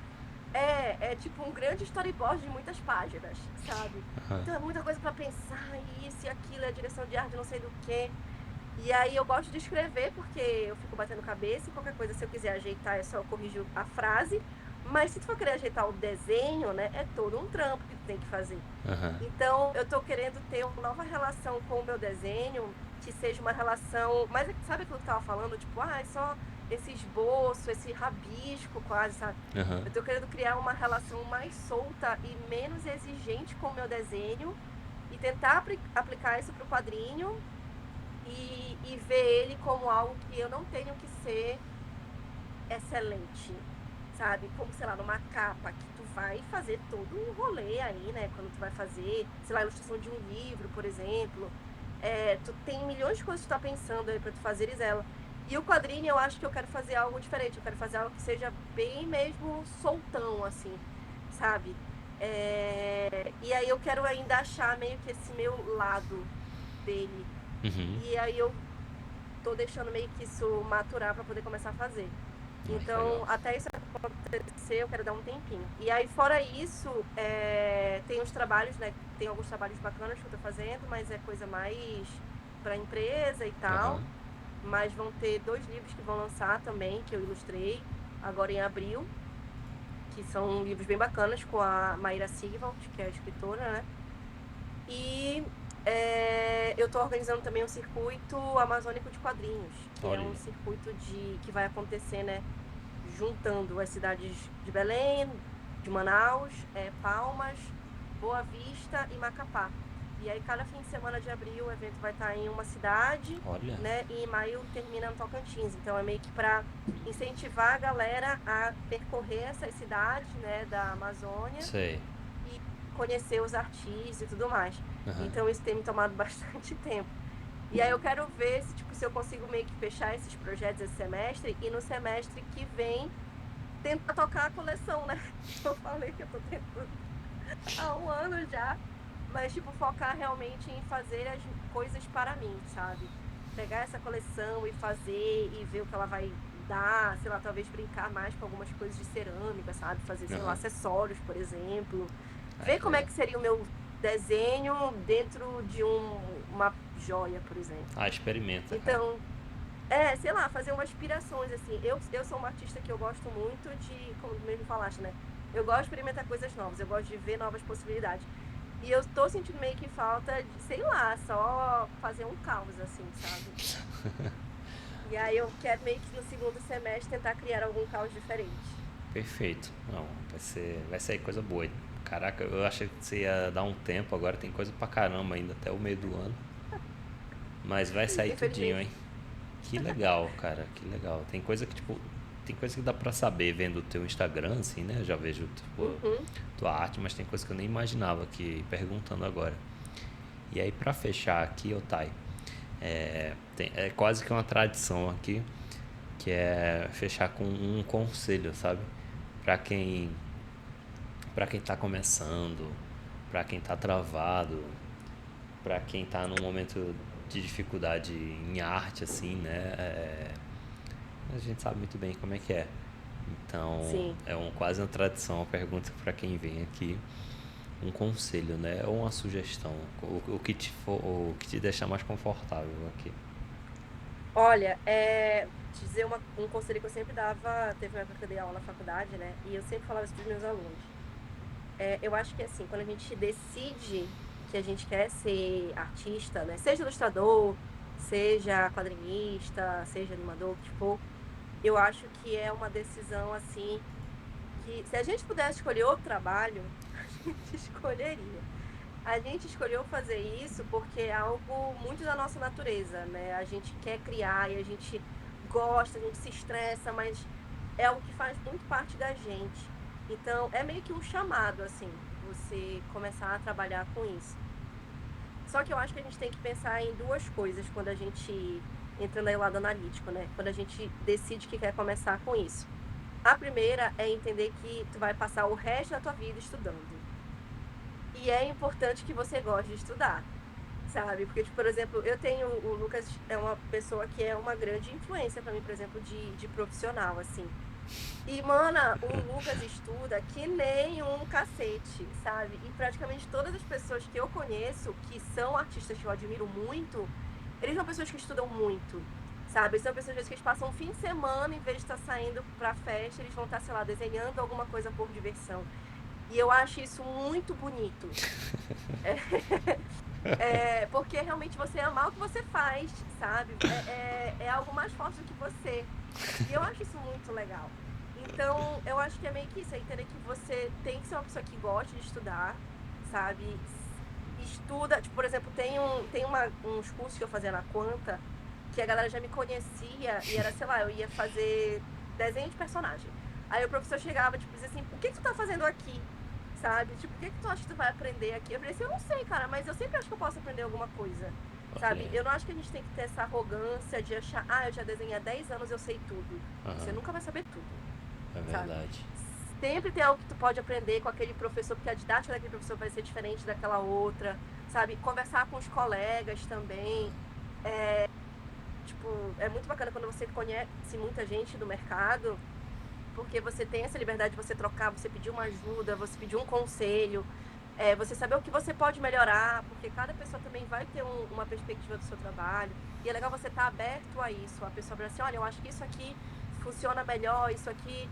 é tipo um grande storyboard de muitas páginas, sabe? Aham. Então é muita coisa pra pensar, e isso e aquilo, é a direção de arte, não sei do quê. E aí eu gosto de escrever porque eu fico batendo cabeça e qualquer coisa, se eu quiser ajeitar, é só eu corrijo a frase. Mas se tu for querer ajeitar o desenho, né, é todo um trampo que tu tem que fazer. Aham. Então eu tô querendo ter uma nova relação com o meu desenho, que seja uma relação. Mas sabe aquilo que eu tava falando? Tipo, é só esse esboço, esse rabisco quase, sabe? Aham. Eu tô querendo criar uma relação mais solta e menos exigente com o meu desenho e tentar aplicar isso pro quadrinho e ver ele como algo que eu não tenho que ser excelente, sabe? Como, sei lá, numa capa que tu vai fazer todo um rolê aí, né? Quando tu vai fazer, sei lá, a ilustração de um livro, por exemplo. Tu tem milhões de coisas que tu tá pensando aí pra tu fazeres ela. E o quadrinho, eu acho que eu quero fazer algo diferente. Eu quero fazer algo que seja bem mesmo soltão, assim, sabe? E aí eu quero ainda achar meio que esse meu lado dele. Uhum. E aí eu tô deixando meio que isso maturar para poder começar a fazer. Ai, que legal. Então, até isso acontecer, eu quero dar um tempinho. E aí, fora isso, tem os trabalhos, né? Tem alguns trabalhos bacanas que eu tô fazendo, mas é coisa mais para empresa e tal. Aham. Mas vão ter 2 livros que vão lançar também, que eu ilustrei agora em abril, que são livros bem bacanas com a Maíra Sigvald, que é a escritora, né? E eu estou organizando também um circuito amazônico de quadrinhos, que é um Olha. circuito que vai acontecer, né, juntando as cidades de Belém, de Manaus, Palmas, Boa Vista e Macapá. E aí, cada fim de semana de abril, o evento vai estar em uma cidade, Olha. né, e em maio termina no Tocantins. Então, é meio que para incentivar a galera a percorrer essas cidades, né, da Amazônia Sei. e conhecer os artistas e tudo mais. Aham. Então isso tem me tomado bastante tempo. E aí eu quero ver se, tipo, se eu consigo meio que fechar esses projetos esse semestre e no semestre que vem tentar tocar a coleção, né? Eu falei que eu tô tentando há um ano já, mas tipo focar realmente em fazer as coisas para mim, sabe? Pegar essa coleção e fazer e ver o que ela vai dar, sei lá, talvez brincar mais com algumas coisas de cerâmica, sabe? Fazer, sei lá, Aham. acessórios, por exemplo. Ai, Ver que como é legal. que seria o meu desenho dentro de uma joia, por exemplo. Ah, experimenta, cara. Então, sei lá, fazer umas inspirações, assim. Eu sou uma artista que eu gosto muito de, como mesmo falaste, né? Eu gosto de experimentar coisas novas, eu gosto de ver novas possibilidades. E eu tô sentindo meio que falta de, sei lá, só fazer um caos, assim, sabe? E aí eu quero meio que no segundo semestre tentar criar algum caos diferente. Perfeito. Não, vai sair coisa boa. Caraca, eu achei que você ia dar um tempo, agora tem coisa pra caramba ainda até o meio do ano. Mas vai sair tudinho, Infelizmente. hein? Que legal, cara, que legal. Tem coisa que, tipo, tem coisa que dá pra saber vendo o teu Instagram, assim, né? Eu já vejo, tipo, Uhum. tua arte, mas tem coisa que eu nem imaginava aqui, perguntando agora. E aí, pra fechar aqui, Otai, é quase que uma tradição aqui, que é fechar com um conselho, sabe? Pra quem, pra quem tá começando, pra quem tá travado, pra quem tá num momento de dificuldade em arte, assim, né? A gente sabe muito bem como é que é. Então, Sim. quase uma tradição, uma pergunta para quem vem aqui, um conselho, né? Ou uma sugestão, o que te deixar mais confortável aqui. Olha, te dizer um conselho que eu sempre dava, teve uma época que eu dei aula na faculdade, né? E eu sempre falava isso para os meus alunos. Eu acho que assim, quando a gente decide que a gente quer ser artista, né? Seja ilustrador, seja quadrinista, seja animador, o que for, eu acho que é uma decisão assim que se a gente pudesse escolher outro trabalho, a gente escolheria. A gente escolheu fazer isso porque é algo muito da nossa natureza, né? A gente quer criar e a gente gosta, a gente se estressa, mas é algo que faz muito parte da gente. Então, é meio que um chamado, assim, você começar a trabalhar com isso. Só que eu acho que a gente tem que pensar em duas coisas quando a gente entra no lado analítico, né? Quando a gente decide que quer começar com isso. A primeira é entender que tu vai passar o resto da tua vida estudando. E é importante que você goste de estudar, sabe? Porque, tipo, por exemplo, eu tenho o Lucas é uma pessoa que é uma grande influência para mim, por exemplo, de profissional, assim. E, mana, o Lucas estuda que nem um cacete, sabe? E praticamente todas as pessoas que eu conheço, que são artistas que eu admiro muito, eles são pessoas que estudam muito, sabe? São pessoas às vezes, que eles passam um fim de semana, em vez de estar saindo pra festa, eles vão estar, sei lá, desenhando alguma coisa por diversão. E eu acho isso muito bonito. Porque realmente você amar o que você faz, sabe? É algo mais forte do que você. E eu acho isso muito legal. Então, eu acho que é meio que isso, é entender que você tem que ser uma pessoa que gosta de estudar, sabe? Estuda, tipo, por exemplo, uns cursos que eu fazia na Quanta, que a galera já me conhecia e era, sei lá, eu ia fazer desenho de personagem. Aí o professor chegava, tipo, dizia assim, o que que tu tá fazendo aqui? Sabe? Tipo, o que que tu acha que tu vai aprender aqui? Eu falei assim, eu não sei, cara, mas eu sempre acho que eu posso aprender alguma coisa. Sabe? Olha, Eu não acho que a gente tem que ter essa arrogância de achar, ah, eu já desenhei há 10 anos, eu sei tudo. Você aham, nunca vai saber tudo, é sabe? verdade. Sempre tem algo que tu pode aprender com aquele professor, porque a didática daquele professor vai ser diferente daquela outra, sabe? Conversar com os colegas também. Tipo, é muito bacana quando você conhece muita gente do mercado, porque você tem essa liberdade de você trocar, você pedir uma ajuda, você pedir um conselho, você saber o que você pode melhorar, porque cada pessoa também vai ter uma perspectiva do seu trabalho. E é legal você estar aberto a isso. A pessoa vai assim, olha, eu acho que isso aqui funciona melhor, isso aqui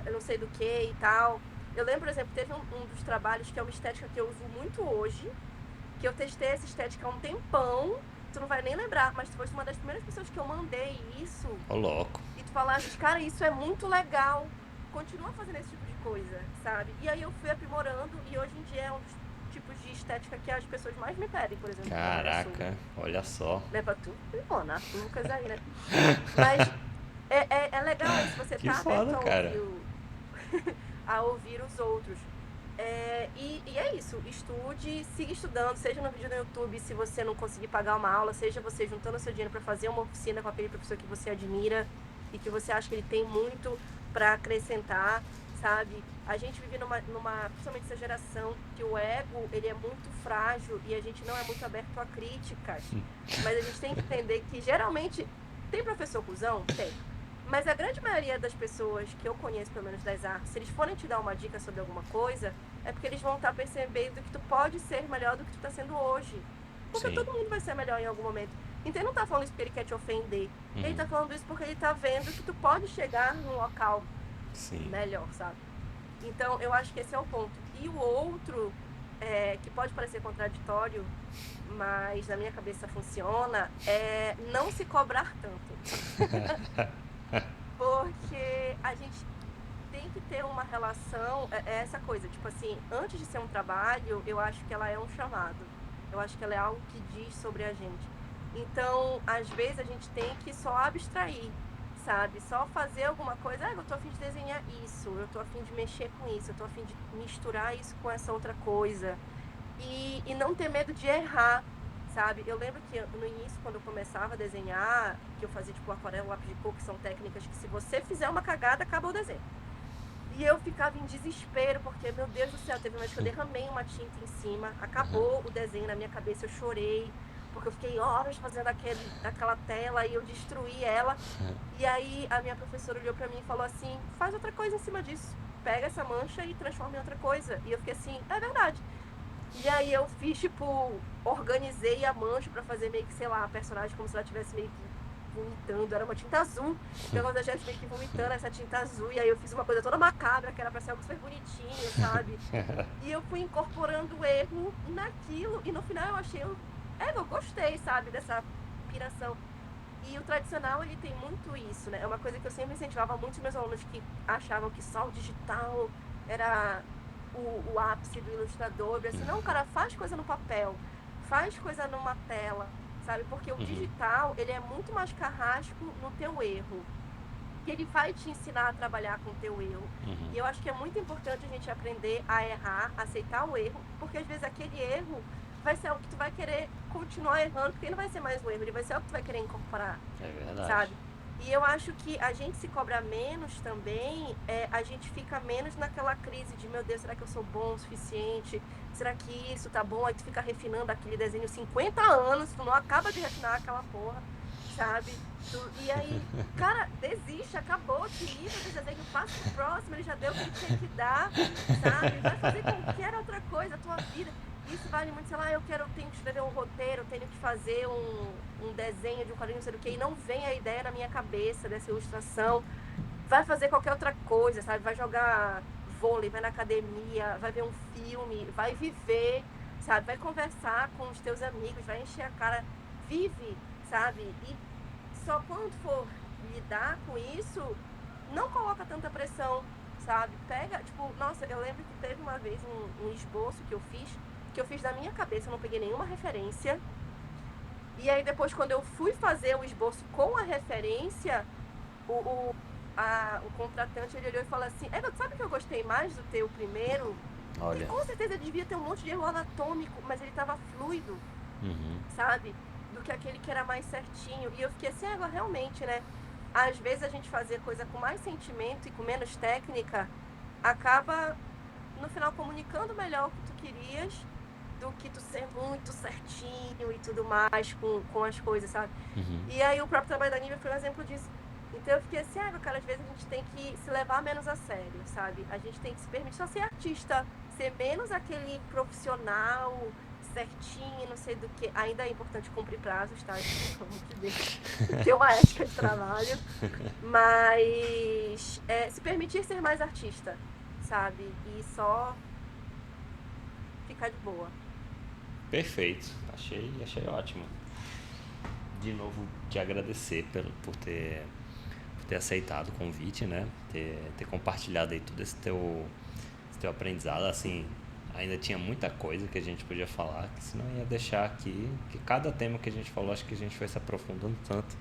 eu não sei do que e tal. Eu lembro, por exemplo, teve um dos trabalhos que é uma estética que eu uso muito hoje, que eu testei essa estética há um tempão, tu não vai nem lembrar, mas tu foste uma das primeiras pessoas que eu mandei isso, Ô, louco. e tu falaste, cara, isso é muito legal, continua fazendo esse tipo de coisa, sabe? E aí eu fui aprimorando, e hoje em dia é um dos tipos de estética que as pessoas mais me pedem, por exemplo, trabalhar sobre. Caraca, olha só. Né, pra tu, pô, né? Lucas aí, né? Mas é legal isso, você Que tá aberto foda, a cara. a ouvir os outros. E é isso, estude, siga estudando, seja no vídeo no YouTube, se você não conseguir pagar uma aula, seja você juntando seu dinheiro para fazer uma oficina com aquele professor que você admira e que você acha que ele tem muito para acrescentar, sabe? A gente vive principalmente essa geração, que o ego, ele é muito frágil e a gente não é muito aberto a críticas. Mas a gente tem que entender que, geralmente, tem professor cuzão? Tem. Mas a grande maioria das pessoas que eu conheço, pelo menos das artes, se eles forem te dar uma dica sobre alguma coisa, é porque eles vão estar percebendo que tu pode ser melhor do que tu está sendo hoje. Porque Sim. todo mundo vai ser melhor em algum momento. Então ele não tá falando isso porque ele quer te ofender. Ele Uhum. tá falando isso porque ele tá vendo que tu pode chegar num local Sim. melhor, sabe? Então eu acho que esse é o ponto. E o outro, que pode parecer contraditório, mas na minha cabeça funciona, é não se cobrar tanto. Porque a gente tem que ter uma relação, é essa coisa, tipo assim, antes de ser um trabalho, eu acho que ela é um chamado. Eu acho que ela é algo que diz sobre a gente. Então, às vezes a gente tem que só abstrair, sabe? Só fazer alguma coisa, eu tô a fim de desenhar isso, eu tô a fim de mexer com isso, eu tô a fim de misturar isso com essa outra coisa. E não ter medo de errar, sabe? Eu lembro que no início, quando eu começava a desenhar, que eu fazia tipo aquarela, lápis de cor, que são técnicas que se você fizer uma cagada, acaba o desenho. E eu ficava em desespero, porque, meu Deus do céu, teve uma vez que eu derramei uma tinta em cima, acabou o desenho na minha cabeça, eu chorei, porque eu fiquei horas fazendo aquela tela e eu destruí ela. E aí a minha professora olhou pra mim e falou assim: faz outra coisa em cima disso, pega essa mancha e transforma em outra coisa. E eu fiquei assim: é verdade. E aí eu fiz, tipo, organizei a mancha pra fazer meio que, sei lá, a personagem como se ela tivesse meio que vomitando, era uma tinta azul. Então ela já meio que vomitando essa tinta azul. E aí eu fiz uma coisa toda macabra, que era pra ser algo super bonitinho, sabe? E eu fui incorporando o erro naquilo. E no final eu achei, eu gostei, sabe, dessa piração. E o tradicional, ele tem muito isso, né? É uma coisa que eu sempre incentivava muito os meus alunos que achavam que só o digital era o ápice do ilustrador, assim, não, cara, faz coisa no papel, faz coisa numa tela, sabe? Porque o Uhum. digital, ele é muito mais carrasco no teu erro. Que ele vai te ensinar a trabalhar com o teu erro. Uhum. E eu acho que é muito importante a gente aprender a errar, aceitar o erro, porque às vezes aquele erro vai ser algo que tu vai querer continuar errando, porque não vai ser mais um erro, ele vai ser algo que tu vai querer incorporar, É verdade. sabe? E eu acho que a gente se cobra menos também, a gente fica menos naquela crise de, meu Deus, será que eu sou bom o suficiente? Será que isso tá bom? Aí tu fica refinando aquele desenho 50 anos, tu não acaba de refinar aquela porra, sabe? E aí, cara, desiste, acabou, te livra desse desenho, passa pro próximo, ele já deu o que ele tinha que dar, sabe? Vai fazer qualquer outra coisa, a tua vida. Isso vale muito, sei lá, tenho que escrever um roteiro, tenho que fazer um desenho de um quadrinho, não sei o quê, e não vem a ideia na minha cabeça dessa ilustração. Vai fazer qualquer outra coisa, sabe? Vai jogar vôlei, vai na academia, vai ver um filme, vai viver, sabe? Vai conversar com os teus amigos, vai encher a cara, vive, sabe? E só quando for lidar com isso, não coloca tanta pressão, sabe? Pega, tipo, nossa, eu lembro que teve uma vez um esboço que eu fiz da minha cabeça, eu não peguei nenhuma referência. E aí depois, quando eu fui fazer o esboço com a referência, o, o, o contratante, ele olhou e falou assim, Eva, sabe que eu gostei mais do teu primeiro? E Olha. com certeza devia ter um monte de erro anatômico, mas ele tava fluido, Uhum. sabe? Do que aquele que era mais certinho. E eu fiquei assim, agora realmente, né? Às vezes a gente fazer coisa com mais sentimento e com menos técnica acaba, no final, comunicando melhor o que tu querias do que tu ser muito certinho e tudo mais com as coisas, sabe? Uhum. E aí o próprio trabalho da Nívia foi um exemplo disso. Então eu fiquei assim, cara, às vezes a gente tem que se levar menos a sério, sabe? A gente tem que se permitir só ser artista, ser menos aquele profissional certinho, não sei do que. Ainda é importante cumprir prazos, tá? Gente, pelo amor de Deus. Ter uma ética de trabalho. Mas se permitir ser mais artista, sabe? E só ficar de boa. Perfeito. Achei ótimo. De novo, te agradecer por ter aceitado o convite, né? Ter compartilhado aí todo esse teu aprendizado. Assim, ainda tinha muita coisa que a gente podia falar, que senão ia deixar aqui, que cada tema que a gente falou, acho que a gente foi se aprofundando tanto.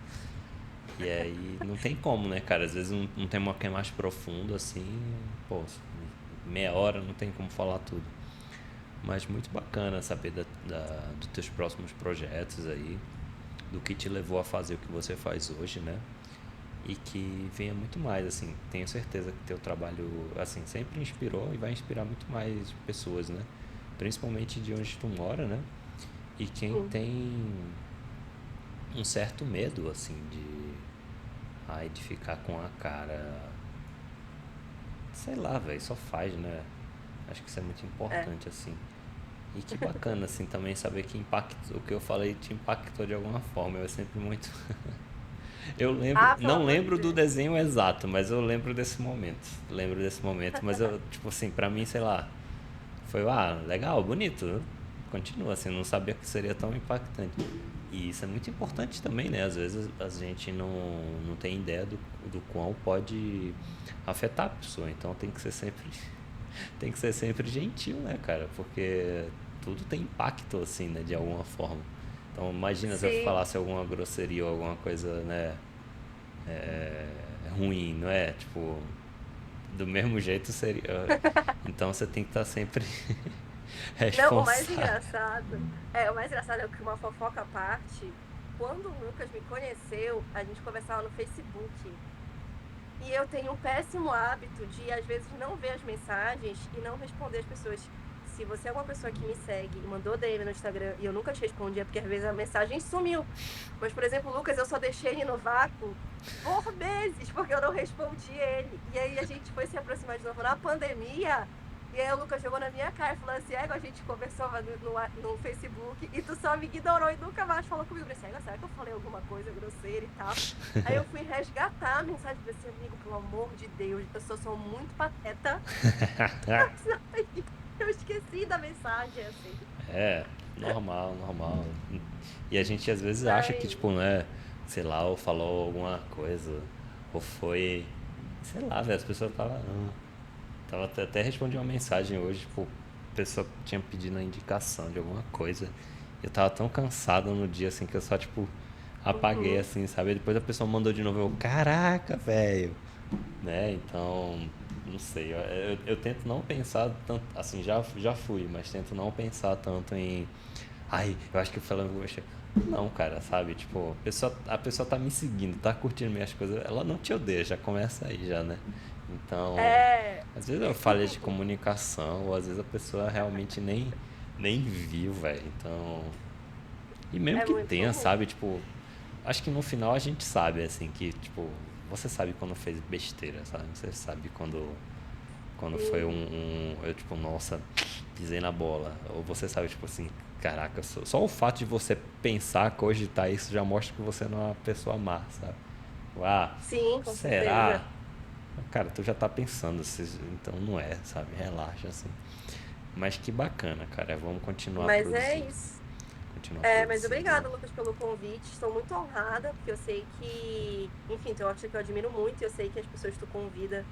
E aí não tem como, né, cara? Às vezes um tema que é mais profundo, assim, pô, meia hora não tem como falar tudo. Mas muito bacana saber dos teus próximos projetos aí, do que te levou a fazer o que você faz hoje, né? E que venha muito mais, assim. Tenho certeza que teu trabalho, assim, sempre inspirou e vai inspirar muito mais pessoas, né? Principalmente de onde tu mora, né? E quem Sim. tem um certo medo, assim, de ficar com a cara, sei lá, velho, só faz, né? Acho que isso é muito É. importante, assim. E que bacana, assim, também saber que o que eu falei te impactou de alguma forma. Eu sempre muito. Eu lembro, Ah, pelo não amor de lembro do Deus. desenho exato, mas eu lembro desse momento. Lembro desse momento, mas eu, tipo assim, pra mim, sei lá, foi, legal, bonito. Continua, assim, não sabia que seria tão impactante. E isso é muito importante também, né? Às vezes a gente não tem ideia do quão pode afetar a pessoa. Então tem que ser sempre gentil, né, cara? Porque tudo tem impacto, assim, né, de alguma forma. Então imagina se eu Sim. falasse alguma grosseria ou alguma coisa, né, ruim, não é? Tipo, do mesmo jeito seria. Então você tem que estar sempre Não, responsável. o mais engraçado é que uma fofoca à parte, quando o Lucas me conheceu, a gente conversava no Facebook. E eu tenho um péssimo hábito de, às vezes, não ver as mensagens e não responder as pessoas. Se você é uma pessoa que me segue e mandou DM no Instagram e eu nunca te respondi, é porque às vezes a mensagem sumiu. Mas, por exemplo, o Lucas, eu só deixei ele no vácuo por meses, porque eu não respondi ele. E aí a gente foi se aproximar de novo na pandemia. E aí o Lucas jogou na minha cara e falou assim, a gente conversou no Facebook e tu só me ignorou e nunca mais falou comigo. Eu falei assim, será que eu falei alguma coisa grosseira e tal? Aí eu fui resgatar a mensagem desse amigo, pelo amor de Deus, eu sou muito pateta. Eu esqueci da mensagem, assim. É, normal, normal. E a gente às vezes acha que, Mas, tipo, né, sei lá, ou falou alguma coisa, ou foi, sei lá, velho, as pessoas falam, não. Tava até respondi uma mensagem hoje, tipo, a pessoa tinha pedido a indicação de alguma coisa. Eu tava tão cansado no dia, assim, que eu só, tipo, apaguei, Uhum. assim, sabe? Aí depois a pessoa mandou de novo, eu, caraca, velho. Né? Então, não sei. Eu tento não pensar tanto, assim, já fui, mas tento não pensar tanto em, ai, eu acho que o Flamengo vai chegar. Não, cara, sabe? Tipo, a pessoa tá me seguindo, tá curtindo minhas coisas, ela não te odeia, já começa aí já, né? Então, É, às vezes eu falha de comunicação, ou às vezes a pessoa realmente nem viu, velho. Então, e mesmo é que muito tenha, comum. sabe? Tipo, acho que no final a gente sabe, assim, que, tipo, você sabe quando fez besteira, sabe? Você sabe quando foi Sim, eu, tipo, nossa, pisei na bola. Ou você sabe, tipo assim, caraca, só o fato de você pensar, cogitar isso já mostra que você não é uma pessoa má, sabe? Ah, sim, com certeza. será? Cara, tu já tá pensando, então não é, sabe? Relaxa, assim. Mas que bacana, cara. Vamos continuar Mas é produzindo. isso. Continuar É, mas produzindo. obrigada, Lucas, pelo convite. Estou muito honrada, porque eu sei que, enfim, tu é um artista que eu admiro muito, e eu sei que as pessoas que tu convida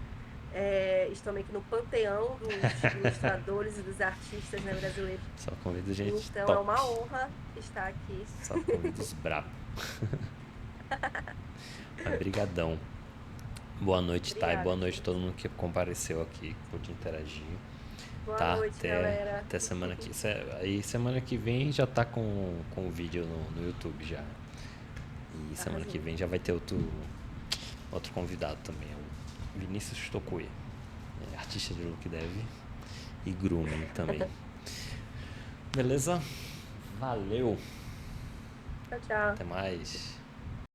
estão meio que no panteão dos ilustradores e dos artistas, né, brasileiros. Só convido gente Então é top. uma honra estar aqui. Só convido os brabo. Mas brigadão. Boa noite, tá? E Obrigada, boa noite a todo gente. mundo que compareceu aqui, que pôde interagir. Boa Tá? noite, galera. Até semana que... Aí semana que vem já tá com o vídeo no YouTube já. E semana que Arrasou. vem já vai ter outro convidado também. O Vinícius Tokue. Artista de look dev e grooming também. Beleza? Valeu! Tchau, tchau. Até mais!